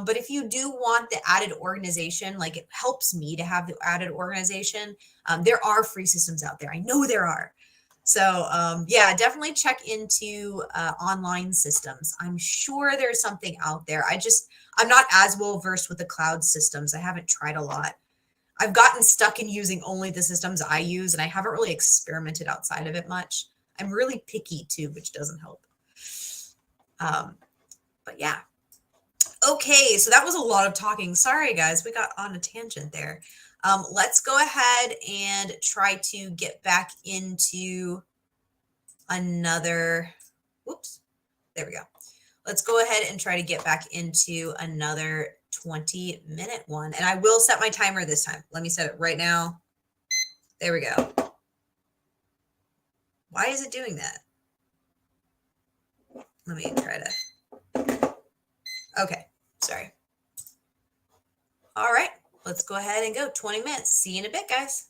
But if you do want the added organization, like it helps me to have the added organization, there are free systems out there. I know there are. So yeah, definitely check into online systems. I'm sure there's something out there. I'm not as well versed with the cloud systems. I haven't tried a lot. I've gotten stuck in using only the systems I use, and I haven't really experimented outside of it much. I'm really picky too, which doesn't help. But yeah. Okay, so that was a lot of talking. Sorry, guys, we got on a tangent there. Let's go ahead and try to get back into another, whoops, there we go. Let's go ahead and try to get back into another 20-minute one. And I will set my timer this time. Let me set it right now. There we go. Why is it doing that? Let me try to, okay, sorry. All right, let's go ahead and go 20 minutes. See you in a bit, guys.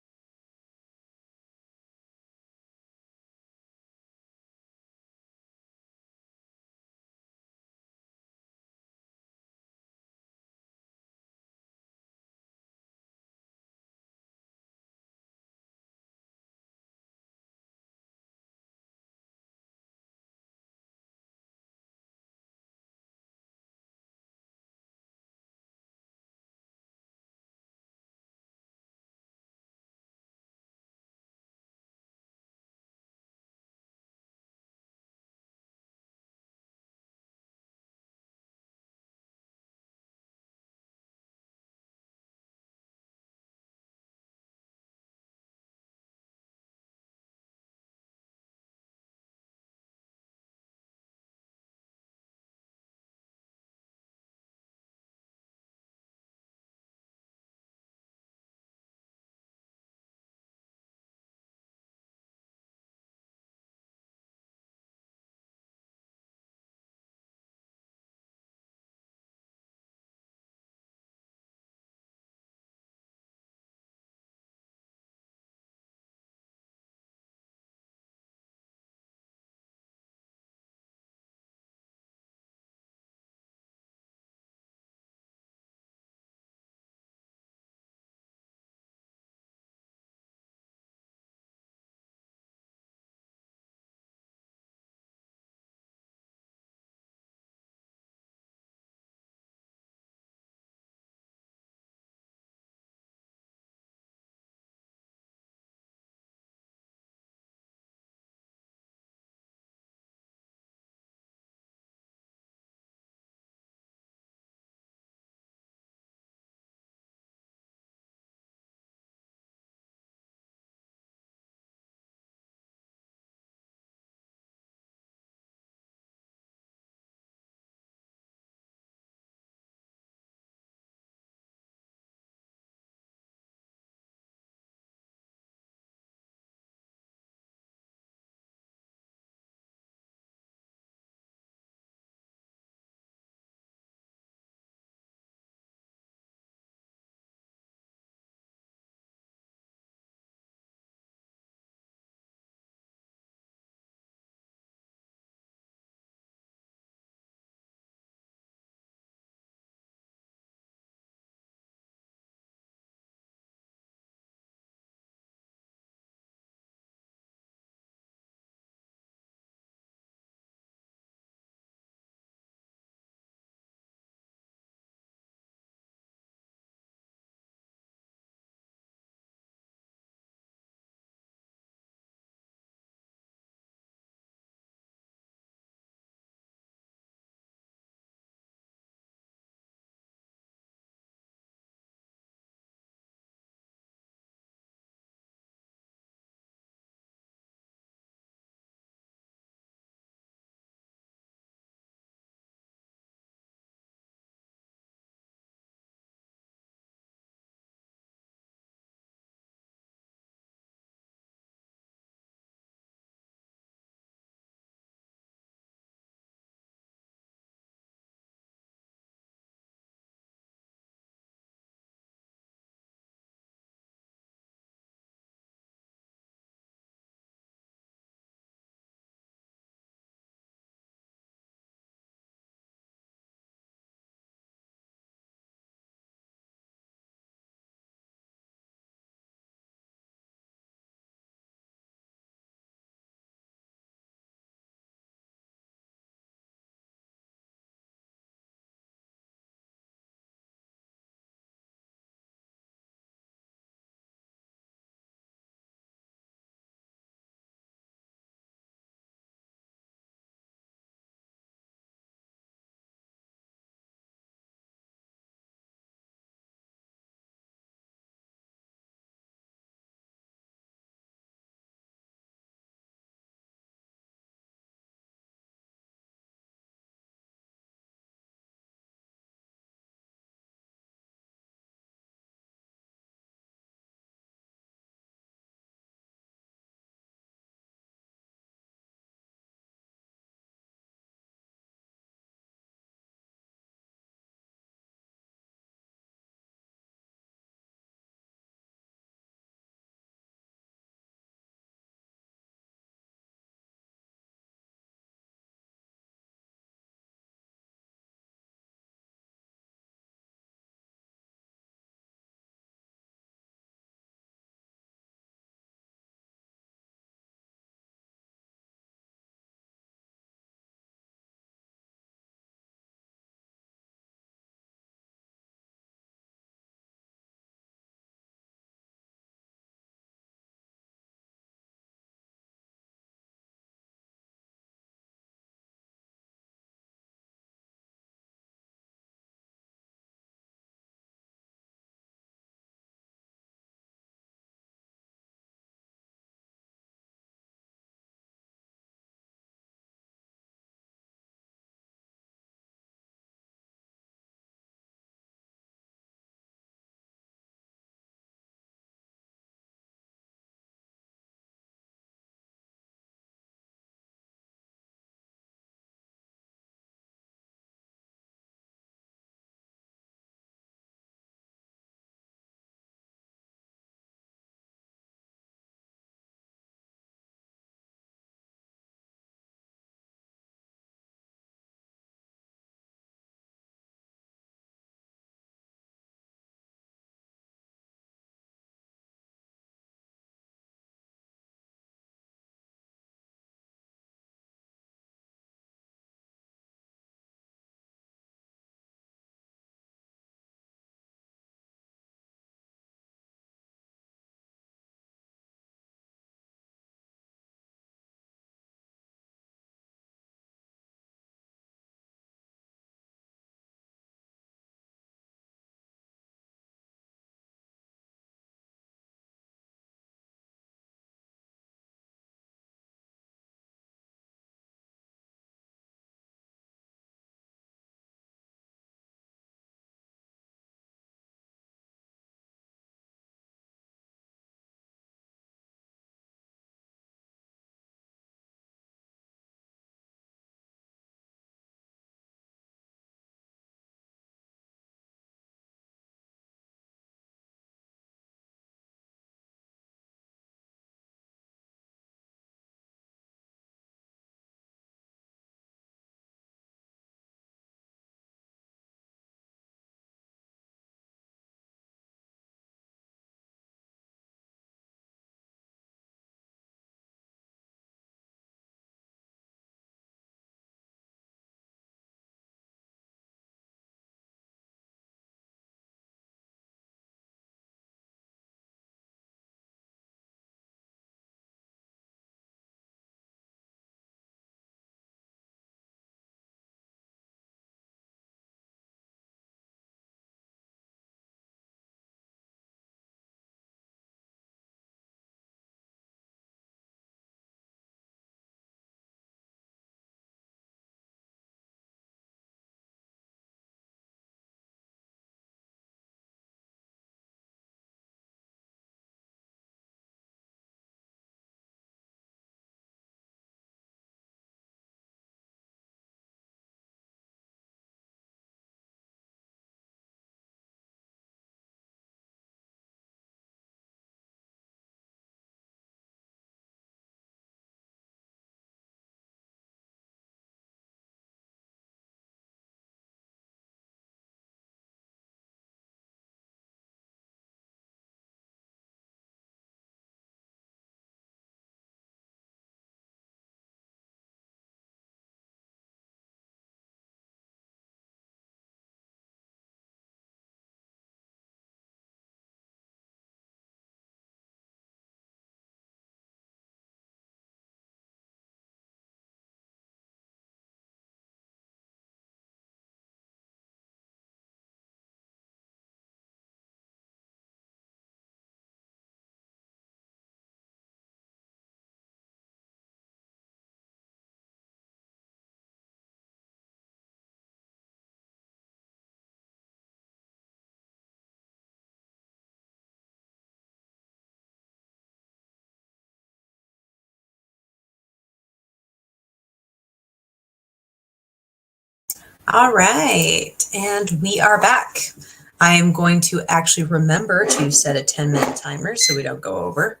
All right, and we are back. I am going to actually remember to set a 10-minute timer so we don't go over.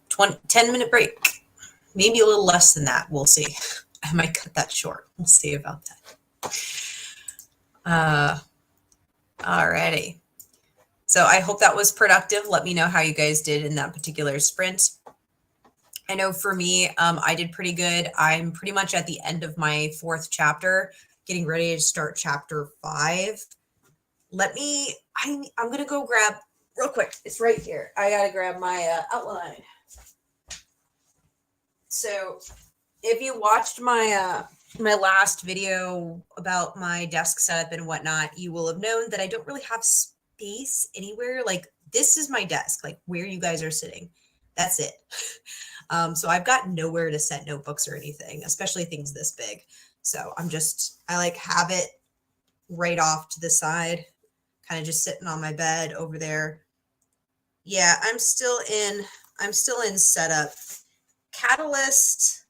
10-minute break, maybe a little less than that. We'll see. I might cut that short. We'll see about that. Alrighty. So I hope that was productive. Let me know how you guys did in that particular sprint. I know for me, I did pretty good. I'm pretty much at the end of my 4th chapter, getting ready to start chapter 5. I'm going to go grab real quick. It's right here. I got to grab my outline. So if you watched my my last video about my desk setup and whatnot, you will have known that I don't really have space anywhere. Like, this is my desk, like where you guys are sitting. That's it. So I've got nowhere to set notebooks or anything, especially things this big. So I like have it right off to the side, kind of just sitting on my bed over there. Yeah, I'm still in setup. Catalyst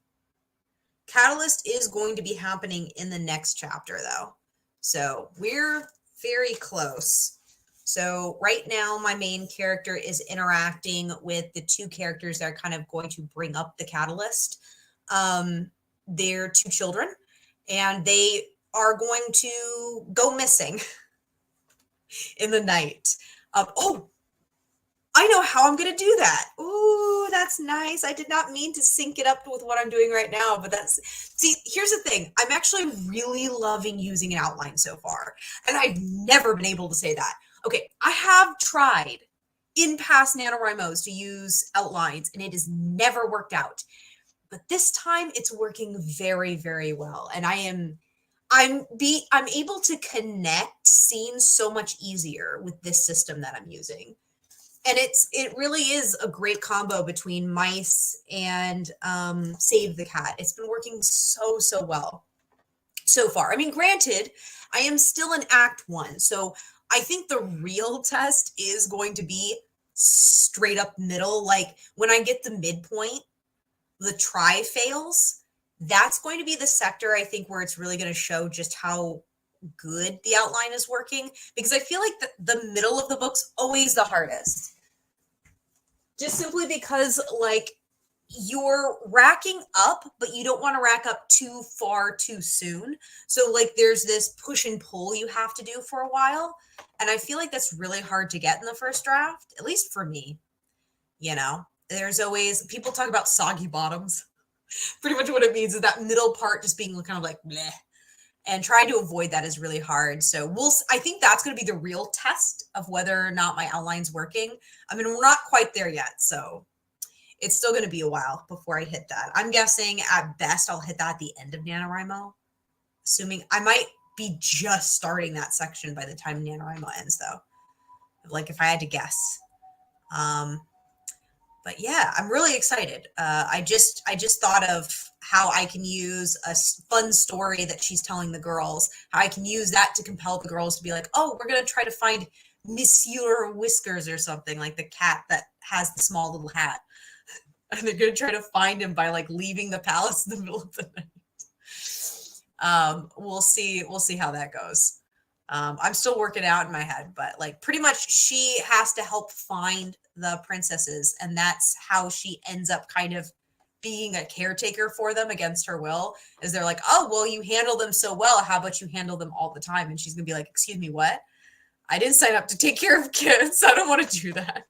is going to be happening in the next chapter though. So we're very close. So right now, my main character is interacting with the 2 characters that are kind of going to bring up the catalyst. They're 2 children, and they are going to go missing in the night. Oh, I know how I'm going to do that. Ooh, that's nice. I did not mean to sync it up with what I'm doing right now, but see, here's the thing. I'm actually really loving using an outline so far, and I've never been able to say that. Okay, I have tried in past NaNoWriMos to use outlines, and it has never worked out. But this time it's working very, very well. And I'm able to connect scenes so much easier with this system that I'm using. And it really is a great combo between mice and Save the Cat. It's been working so, so well so far. I mean, granted, I am still in Act 1, so I think the real test is going to be straight up middle. Like, when I get the midpoint, the try fails, that's going to be the sector, I think, where it's really going to show just how good the outline is working, because I feel like the middle of the book's always the hardest. Just simply because, like, you're racking up, but you don't want to rack up too far too soon. So, like, there's this push and pull you have to do for a while. And I feel like that's really hard to get in the first draft, at least for me. You know, there's always, people talk about soggy bottoms. Pretty much what it means is that middle part just being kind of like bleh. And trying to avoid that is really hard. So I think that's going to be the real test of whether or not my outline's working. I mean, we're not quite there yet, so it's still going to be a while before I hit that. I'm guessing at best I'll hit that at the end of NaNoWriMo, assuming I might be just starting that section by the time NaNoWriMo ends, though. Like, if I had to guess. But yeah, I'm really excited. I just thought of how I can use a fun story that she's telling the girls, how I can use that to compel the girls to be like, oh, we're going to try to find Monsieur Whiskers or something, like the cat that has the small little hat. And they're going to try to find him by, like, leaving the palace in the middle of the night. We'll see how that goes. I'm still working out in my head, but, like, pretty much she has to help find the princesses, and that's how she ends up kind of being a caretaker for them against her will. Is they're like, oh, well, you handle them so well, how about you handle them all the time? And she's gonna be like, excuse me, what? I didn't sign up to take care of kids. I don't want to do that.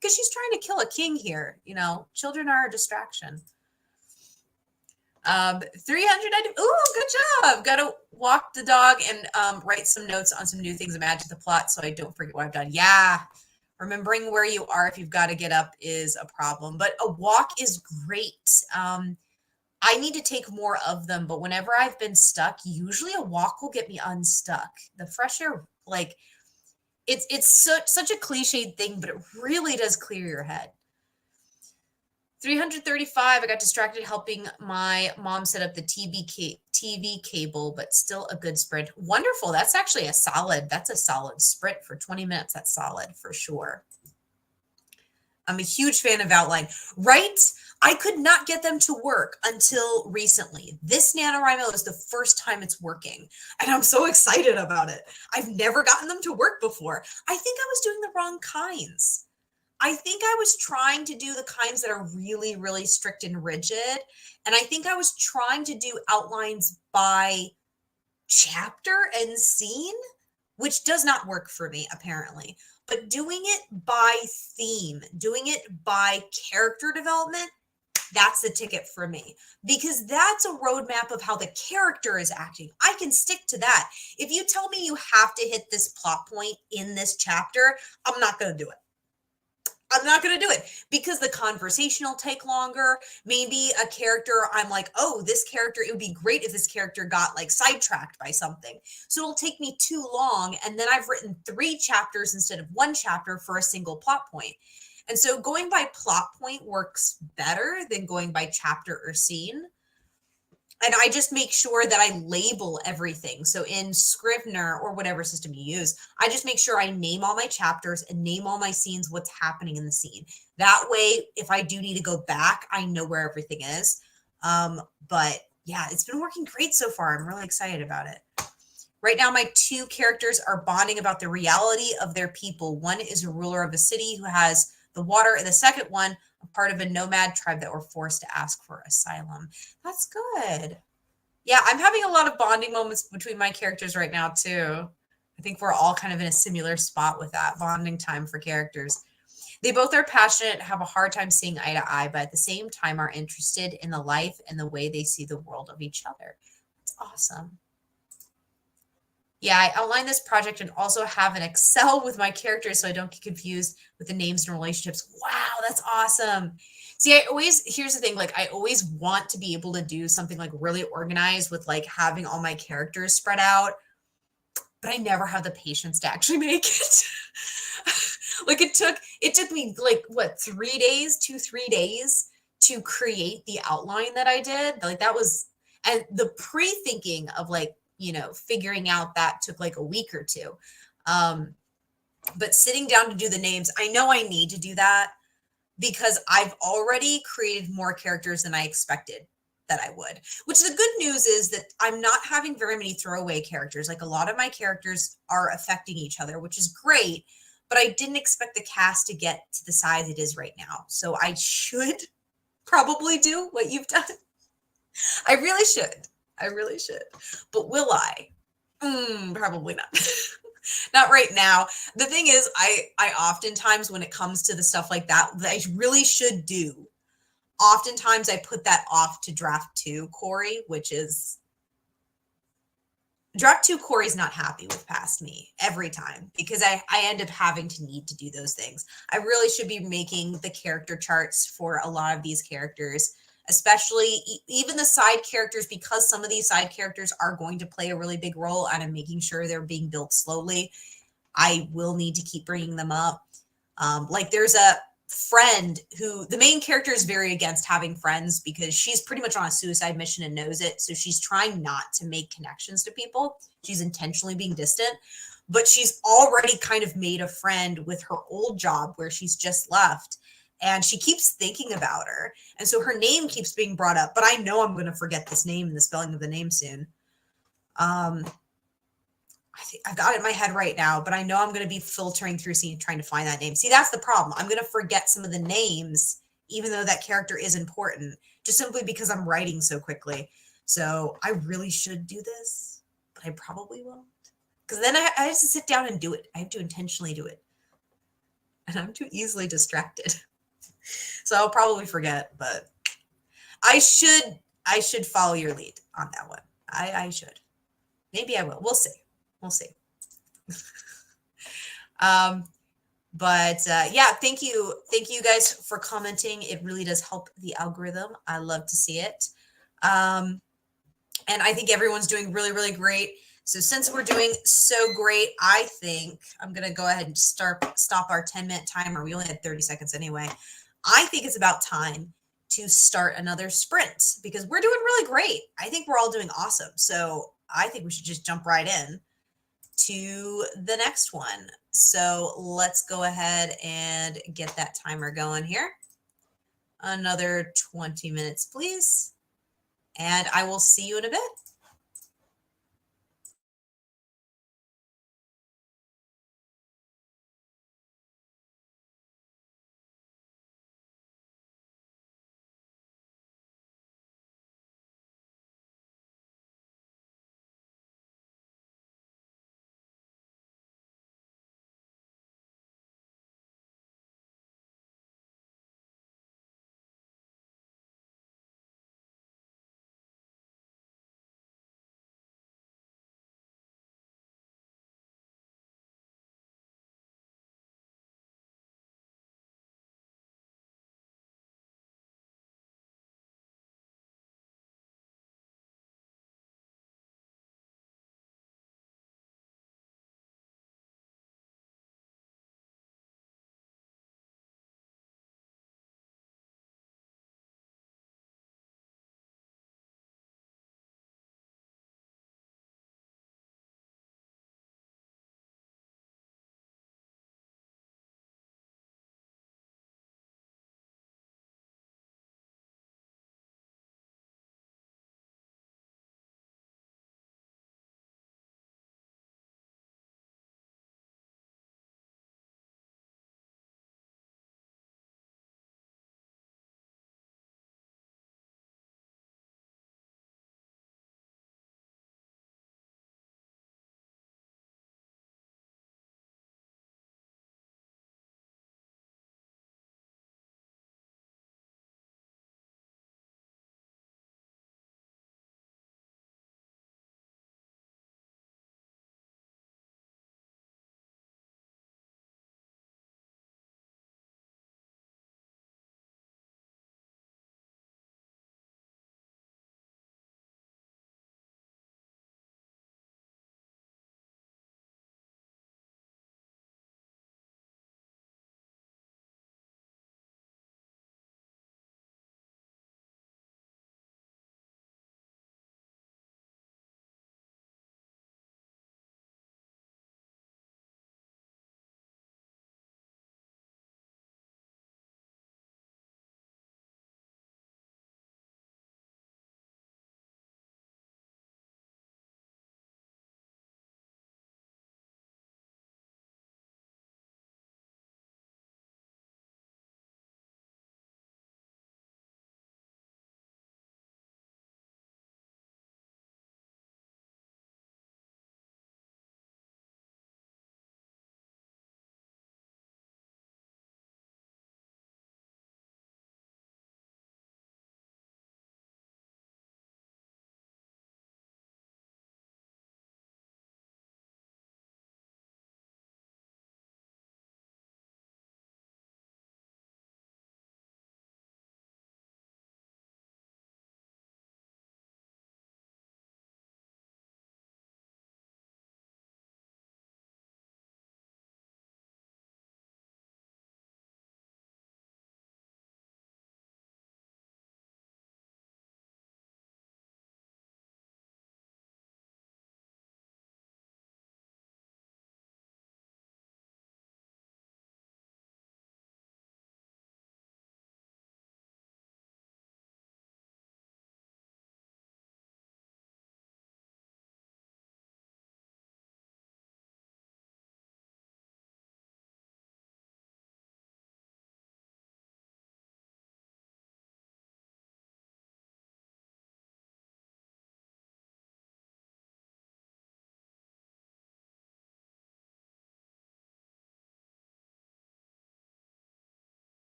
Because she's trying to kill a king here. You know, children are a distraction. 300. Ooh, good job. Got to walk the dog and write some notes on some new things and add to the plot so I don't forget what I've done. Yeah, remembering where you are if you've got to get up is a problem. But a walk is great. I need to take more of them, but whenever I've been stuck, usually a walk will get me unstuck. The fresh air, like, it's such a cliched thing, but it really does clear your head. 335, I got distracted helping my mom set up the TV cable, but still a good sprint. Wonderful. That's actually a solid sprint for 20 minutes. That's solid for sure. I'm a huge fan of outline. Right? I could not get them to work until recently. This NaNoWriMo is the first time it's working, and I'm so excited about it. I've never gotten them to work before. I think I was doing the wrong kinds. I think I was trying to do the kinds that are really, really strict and rigid. And I think I was trying to do outlines by chapter and scene, which does not work for me, apparently. But doing it by theme, doing it by character development, that's the ticket for me, because that's a roadmap of how the character is acting. I can stick to that. If you tell me you have to hit this plot point in this chapter, I'm not going to do it. I'm not going to do it because the conversation will take longer. Maybe a character, I'm like, oh, this character, it would be great if this character got like sidetracked by something. So it'll take me too long. And then I've written 3 chapters instead of 1 chapter for a single plot point. And so going by plot point works better than going by chapter or scene. And I just make sure that I label everything. So in Scrivener or whatever system you use, I just make sure I name all my chapters and name all my scenes, what's happening in the scene. That way, if I do need to go back, I know where everything is. But yeah, it's been working great so far. I'm really excited about it. Right now, my 2 characters are bonding about the reality of their people. One is a ruler of a city who has the water, and the second one, a part of a nomad tribe that were forced to ask for asylum. That's good. Yeah, I'm having a lot of bonding moments between my characters right now, too. I think we're all kind of in a similar spot with that bonding time for characters. They both are passionate, have a hard time seeing eye to eye, but at the same time are interested in the life and the way they see the world of each other. That's awesome. Yeah, I outlined this project and also have an Excel with my characters so I don't get confused with the names and relationships. Wow, that's awesome. See, here's the thing, like I always want to be able to do something like really organized with like having all my characters spread out, but I never have the patience to actually make it. Like it took me like what, 3 days, 3 days to create the outline that I did. Like that was, and the pre-thinking of like, figuring out that took like a week or 2. But sitting down to do the names, I know I need to do that because I've already created more characters than I expected that I would, which the good news is that I'm not having very many throwaway characters. Like a lot of my characters are affecting each other, which is great, but I didn't expect the cast to get to the size it is right now. So I should probably do what you've done. I really should. But will I? Probably not. Not right now. The thing is, I oftentimes, when it comes to the stuff like that I really should do, oftentimes I put that off to draft 2 Corey, which is draft 2 Corey's not happy with past me every time because I end up having to need to do those things. I really should be making the character charts for a lot of these characters, especially even the side characters, because some of these side characters are going to play a really big role and I'm making sure they're being built slowly. I will need to keep bringing them up. Like there's a friend who the main character is very against having friends because she's pretty much on a suicide mission and knows it. So she's trying not to make connections to people. She's intentionally being distant, but she's already kind of made a friend with her old job where she's just left. And she keeps thinking about her. And so her name keeps being brought up, but I know I'm going to forget this name and the spelling of the name soon. I think I've got it in my head right now, but I know I'm going to be filtering through trying to find that name. See, that's the problem. I'm going to forget some of the names, even though that character is important, just simply because I'm writing so quickly. So I really should do this, but I probably won't. Because then I have to sit down and do it. I have to intentionally do it. And I'm too easily distracted. So I'll probably forget, but I should follow your lead on that one. I should. Maybe I will. We'll see. Yeah, thank you guys for commenting. It really does help the algorithm. I love to see it. And I think everyone's doing really, really great. So since we're doing so great, I think I'm going to go ahead and stop our 10-minute timer. We only had 30 seconds anyway. I think it's about time to start another sprint because we're doing really great. I think we're all doing awesome. So I think we should just jump right in to the next one. So let's go ahead and get that timer going here. Another 20 minutes, please. And I will see you in a bit.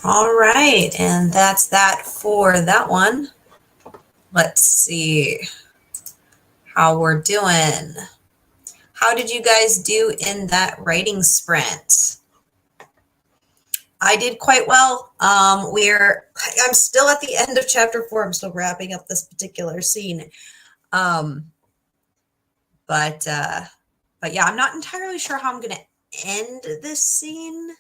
All right, and that's that for that one. Let's see how we're doing. How did you guys do in that writing sprint? I did quite well. I'm still at the end of chapter 4. I'm still wrapping up this particular scene. Um, but yeah, I'm not entirely sure how I'm going to end this scene.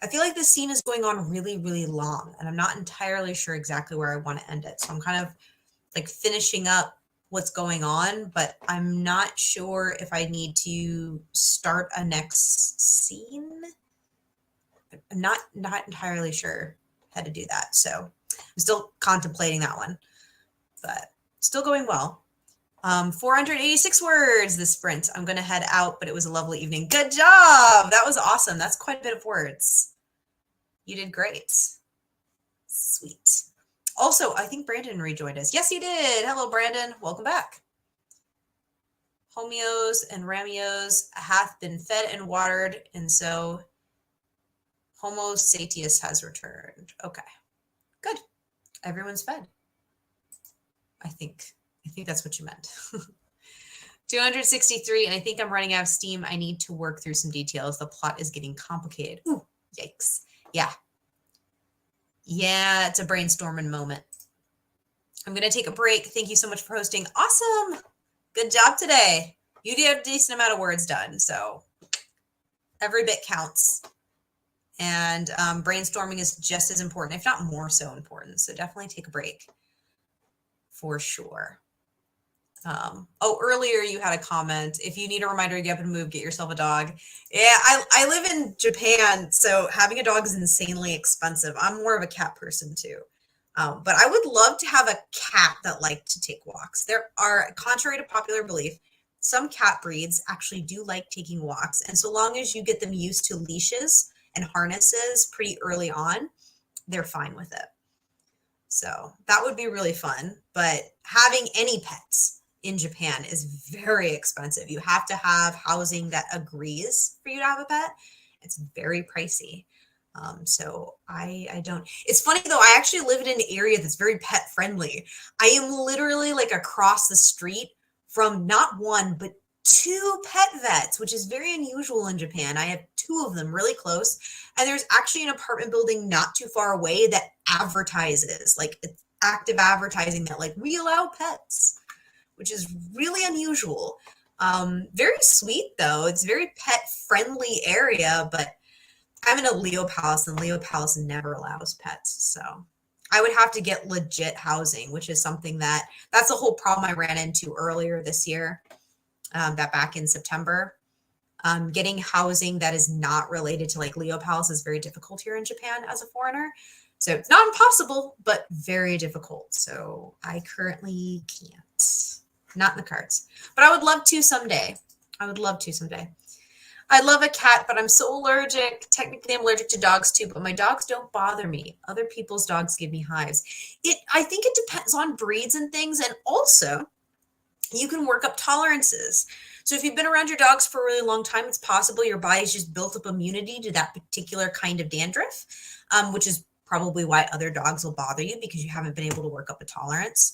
I feel like this scene is going on really, really long, and I'm not entirely sure exactly where I want to end it. So I'm kind of like finishing up what's going on, but I'm not sure if I need to start a next scene. I'm not entirely sure how to do that. So I'm still contemplating that one, but still going well. 486 words this sprint. I'm going to head out, but it was a lovely evening. Good job. That was awesome. That's quite a bit of words. You did great. Sweet. Also, I think Brandon rejoined us. Yes, he did. Hello, Brandon. Welcome back. Homeos and Ramios hath been fed and watered, and so Homo satius has returned. Okay, good. Everyone's fed. I think that's what you meant. 263, and I think I'm running out of steam. I need to work through some details. The plot is getting complicated. Ooh, yikes. Yeah, it's a brainstorming moment. I'm going to take a break. Thank you so much for hosting. Awesome. Good job today. You did a decent amount of words done, so every bit counts. And brainstorming is just as important, if not more so important. So definitely take a break for sure. Earlier you had a comment. If you need a reminder to get up and move, get yourself a dog. Yeah, I live in Japan, so having a dog is insanely expensive. I'm more of a cat person too. But I would love to have a cat that liked to take walks. There are, contrary to popular belief, some cat breeds actually do like taking walks. And so long as you get them used to leashes and harnesses pretty early on, they're fine with it. So that would be really fun. But having any pets in Japan is very expensive. You have to have housing that agrees for you to have a pet. It's very pricey. So I don't, it's funny though, I actually live in an area that's very pet friendly. I am literally like across the street from not one, but 2 pet vets, which is very unusual in Japan. I have 2 of them really close. And there's actually an apartment building not too far away that advertises, like it's active advertising that like we allow pets, which is really unusual. Very sweet though. It's very pet friendly area, but I'm in a Leo Palace and Leo Palace never allows pets. So I would have to get legit housing, which is something that's a whole problem I ran into earlier this year, that back in September. Getting housing that is not related to like Leo Palace is very difficult here in Japan as a foreigner. So it's not impossible, but very difficult. So I currently can't. Not in the cards. But I would love to someday. I love a cat, but I'm so allergic. Technically, I'm allergic to dogs too, but my dogs don't bother me. Other people's dogs give me hives. I think it depends on breeds and things. And also, you can work up tolerances. So if you've been around your dogs for a really long time, it's possible your body's just built up immunity to that particular kind of dandruff, which is probably why other dogs will bother you because you haven't been able to work up a tolerance.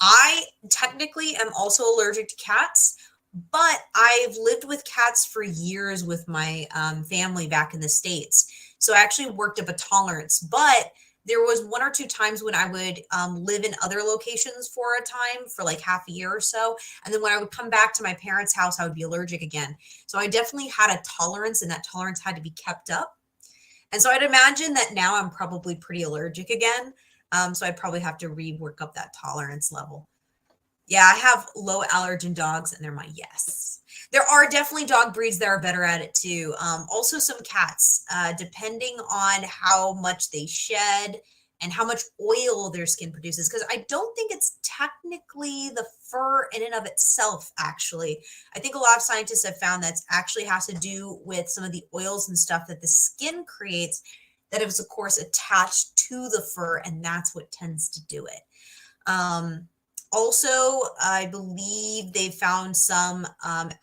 I technically am also allergic to cats, but I've lived with cats for years with my family back in the States. So I actually worked up a tolerance, but there was 1 or 2 times when I would live in other locations for a time for like half a year or so. And then when I would come back to my parents' house, I would be allergic again. So I definitely had a tolerance and that tolerance had to be kept up. And so I'd imagine that now I'm probably pretty allergic again. So I'd probably have to rework up that tolerance level. Yeah, I have low allergen dogs and they're my yes. There are definitely dog breeds that are better at it too. Also some cats, depending on how much they shed and how much oil their skin produces. Because I don't think it's technically the fur in and of itself, actually. I think a lot of scientists have found that actually has to do with some of the oils and stuff that the skin creates that is, of course, attached to the fur, and that's what tends to do it. Also, I believe they found some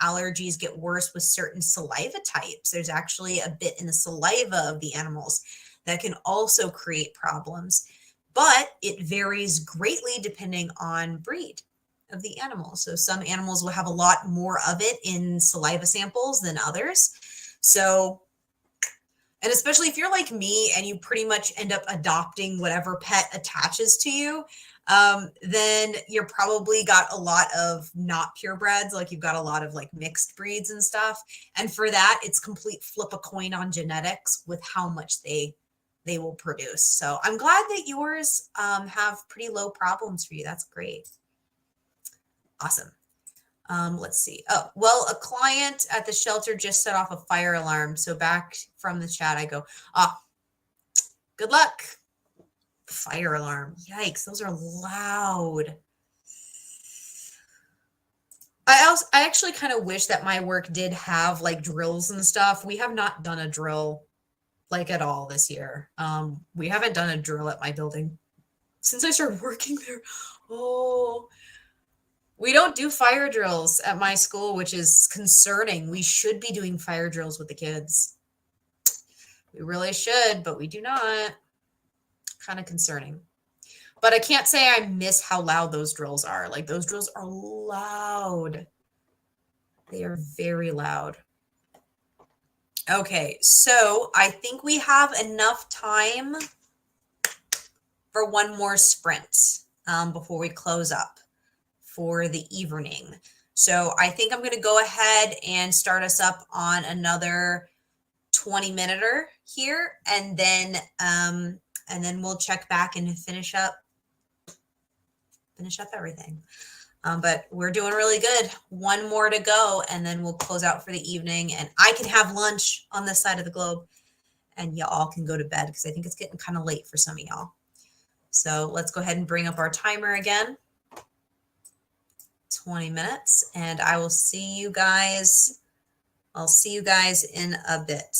allergies get worse with certain saliva types. There's actually a bit in the saliva of the animals that can also create problems, but it varies greatly depending on breed of the animal. So some animals will have a lot more of it in saliva samples than others. So, and especially if you're like me and you pretty much end up adopting whatever pet attaches to you, then you're probably got a lot of not purebreds, like you've got a lot of like mixed breeds and stuff. And for that, it's complete flip a coin on genetics with how much they will produce. So I'm glad that yours have pretty low problems for you. That's great. Awesome. Let's see. Oh, well, a client at the shelter just set off a fire alarm. So back from the chat, I go, ah, good luck. Fire alarm. Yikes, those are loud. I actually kind of wish that my work did have like drills and stuff. We have not done a drill like at all this year. We haven't done a drill at my building since I started working there. Oh, we don't do fire drills at my school, which is concerning. We should be doing fire drills with the kids. We really should, but we do not. Kind of concerning. But I can't say I miss how loud those drills are. Like those drills are loud. They are very loud. Okay, so I think we have enough time for one more sprint before we close up for the evening. So I think I'm going to go ahead and start us up on another 20-minute here, and then we'll check back and finish up everything. But we're doing really good. One more to go, and then we'll close out for the evening, and I can have lunch on this side of the globe, and y'all can go to bed because I think it's getting kind of late for some of y'all. So let's go ahead and bring up our timer again. 20 minutes, and I will see you guys. I'll see you guys in a bit.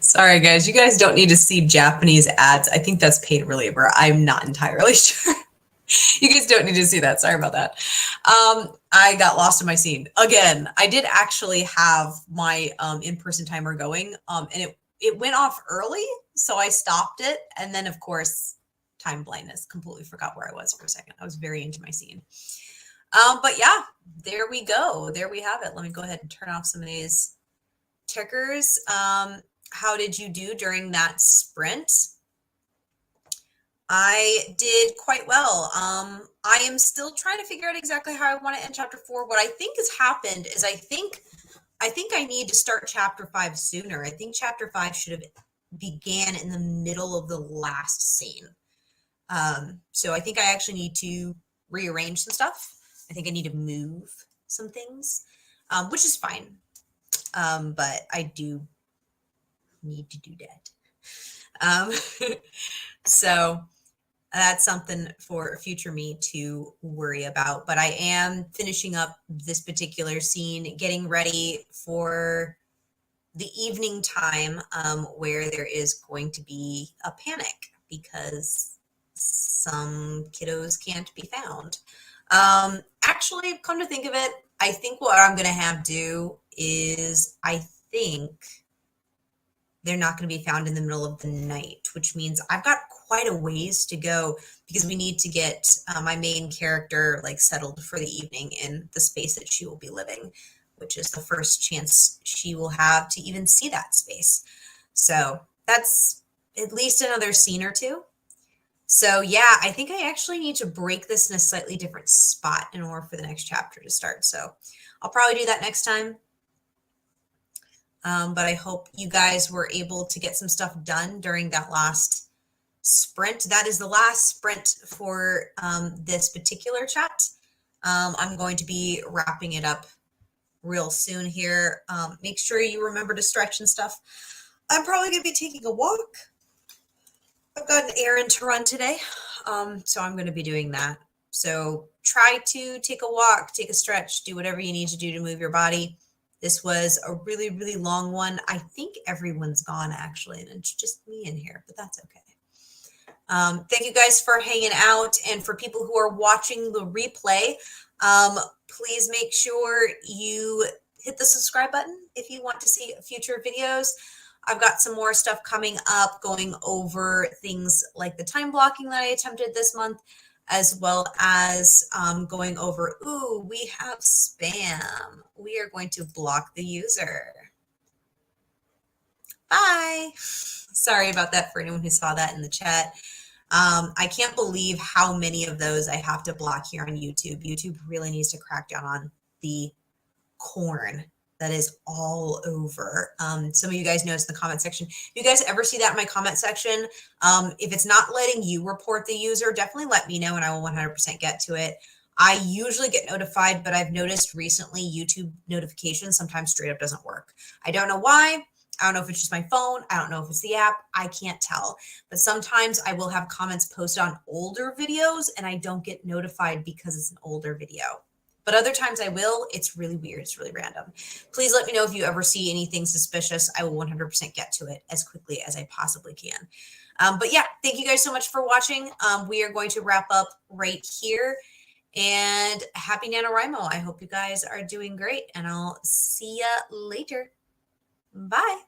Sorry, guys. You guys don't need to see Japanese ads. I think that's paid labor. I'm not entirely sure. You guys don't need to see that. Sorry about that. I got lost in my scene again. I did actually have my in-person timer going, and it went off early, so I stopped it, and then of course, time blindness. Completely forgot where I was for a second. I was very into my scene. But yeah, there we go. There we have it. Let me go ahead and turn off some of these tickers. How did you do during that sprint? I did quite well. I am still trying to figure out exactly how I want to end chapter 4. What I think has happened is I think I need to start chapter 5 sooner. I think chapter 5 should have began in the middle of the last scene. So I think I actually need to rearrange some stuff. I think I need to move some things, which is fine. But I do need to do that. So that's something for future me to worry about. But I am finishing up this particular scene, getting ready for the evening time where there is going to be a panic because some kiddos can't be found. Actually, come to think of it, I think what I'm going to have do is I think they're not going to be found in the middle of the night, which means I've got quite a ways to go because we need to get my main character like settled for the evening in the space that she will be living, which is the first chance she will have to even see that space. So that's at least another scene or two. So yeah, I think I actually need to break this in a slightly different spot in order for the next chapter to start. So I'll probably do that next time. But I hope you guys were able to get some stuff done during that last sprint. That is the last sprint for this particular chat. I'm going to be wrapping it up real soon here. Make sure you remember to stretch and stuff. I'm probably going to be taking a walk. I've got an errand to run today, so I'm going to be doing that. So try to take a walk, take a stretch, do whatever you need to do to move your body. This was a really, really long one. I think everyone's gone actually, and it's just me in here, but that's okay. Thank you guys for hanging out, and for people who are watching the replay, please make sure you hit the subscribe button if you want to see future videos. I've got some more stuff coming up going over things like the time blocking that I attempted this month, as well as going over, ooh, we have spam. We are going to block the user. Bye. Sorry about that for anyone who saw that in the chat. I can't believe how many of those I have to block here on YouTube. YouTube really needs to crack down on the corn that is all over. Some of you guys noticed in the comment section. If you guys ever see that in my comment section, if it's not letting you report the user, definitely let me know and I will 100% get to it. I usually get notified, but I've noticed recently YouTube notifications sometimes straight up doesn't work. I don't know why. I don't know if it's just my phone. I don't know if it's the app. I can't tell. But sometimes I will have comments posted on older videos and I don't get notified because it's an older video. But other times I will. It's really weird. It's really random. Please let me know if you ever see anything suspicious. I will 100% get to it as quickly as I possibly can. But yeah, thank you guys so much for watching. We are going to wrap up right here. And happy NaNoWriMo. I hope you guys are doing great. And I'll see ya later. Bye.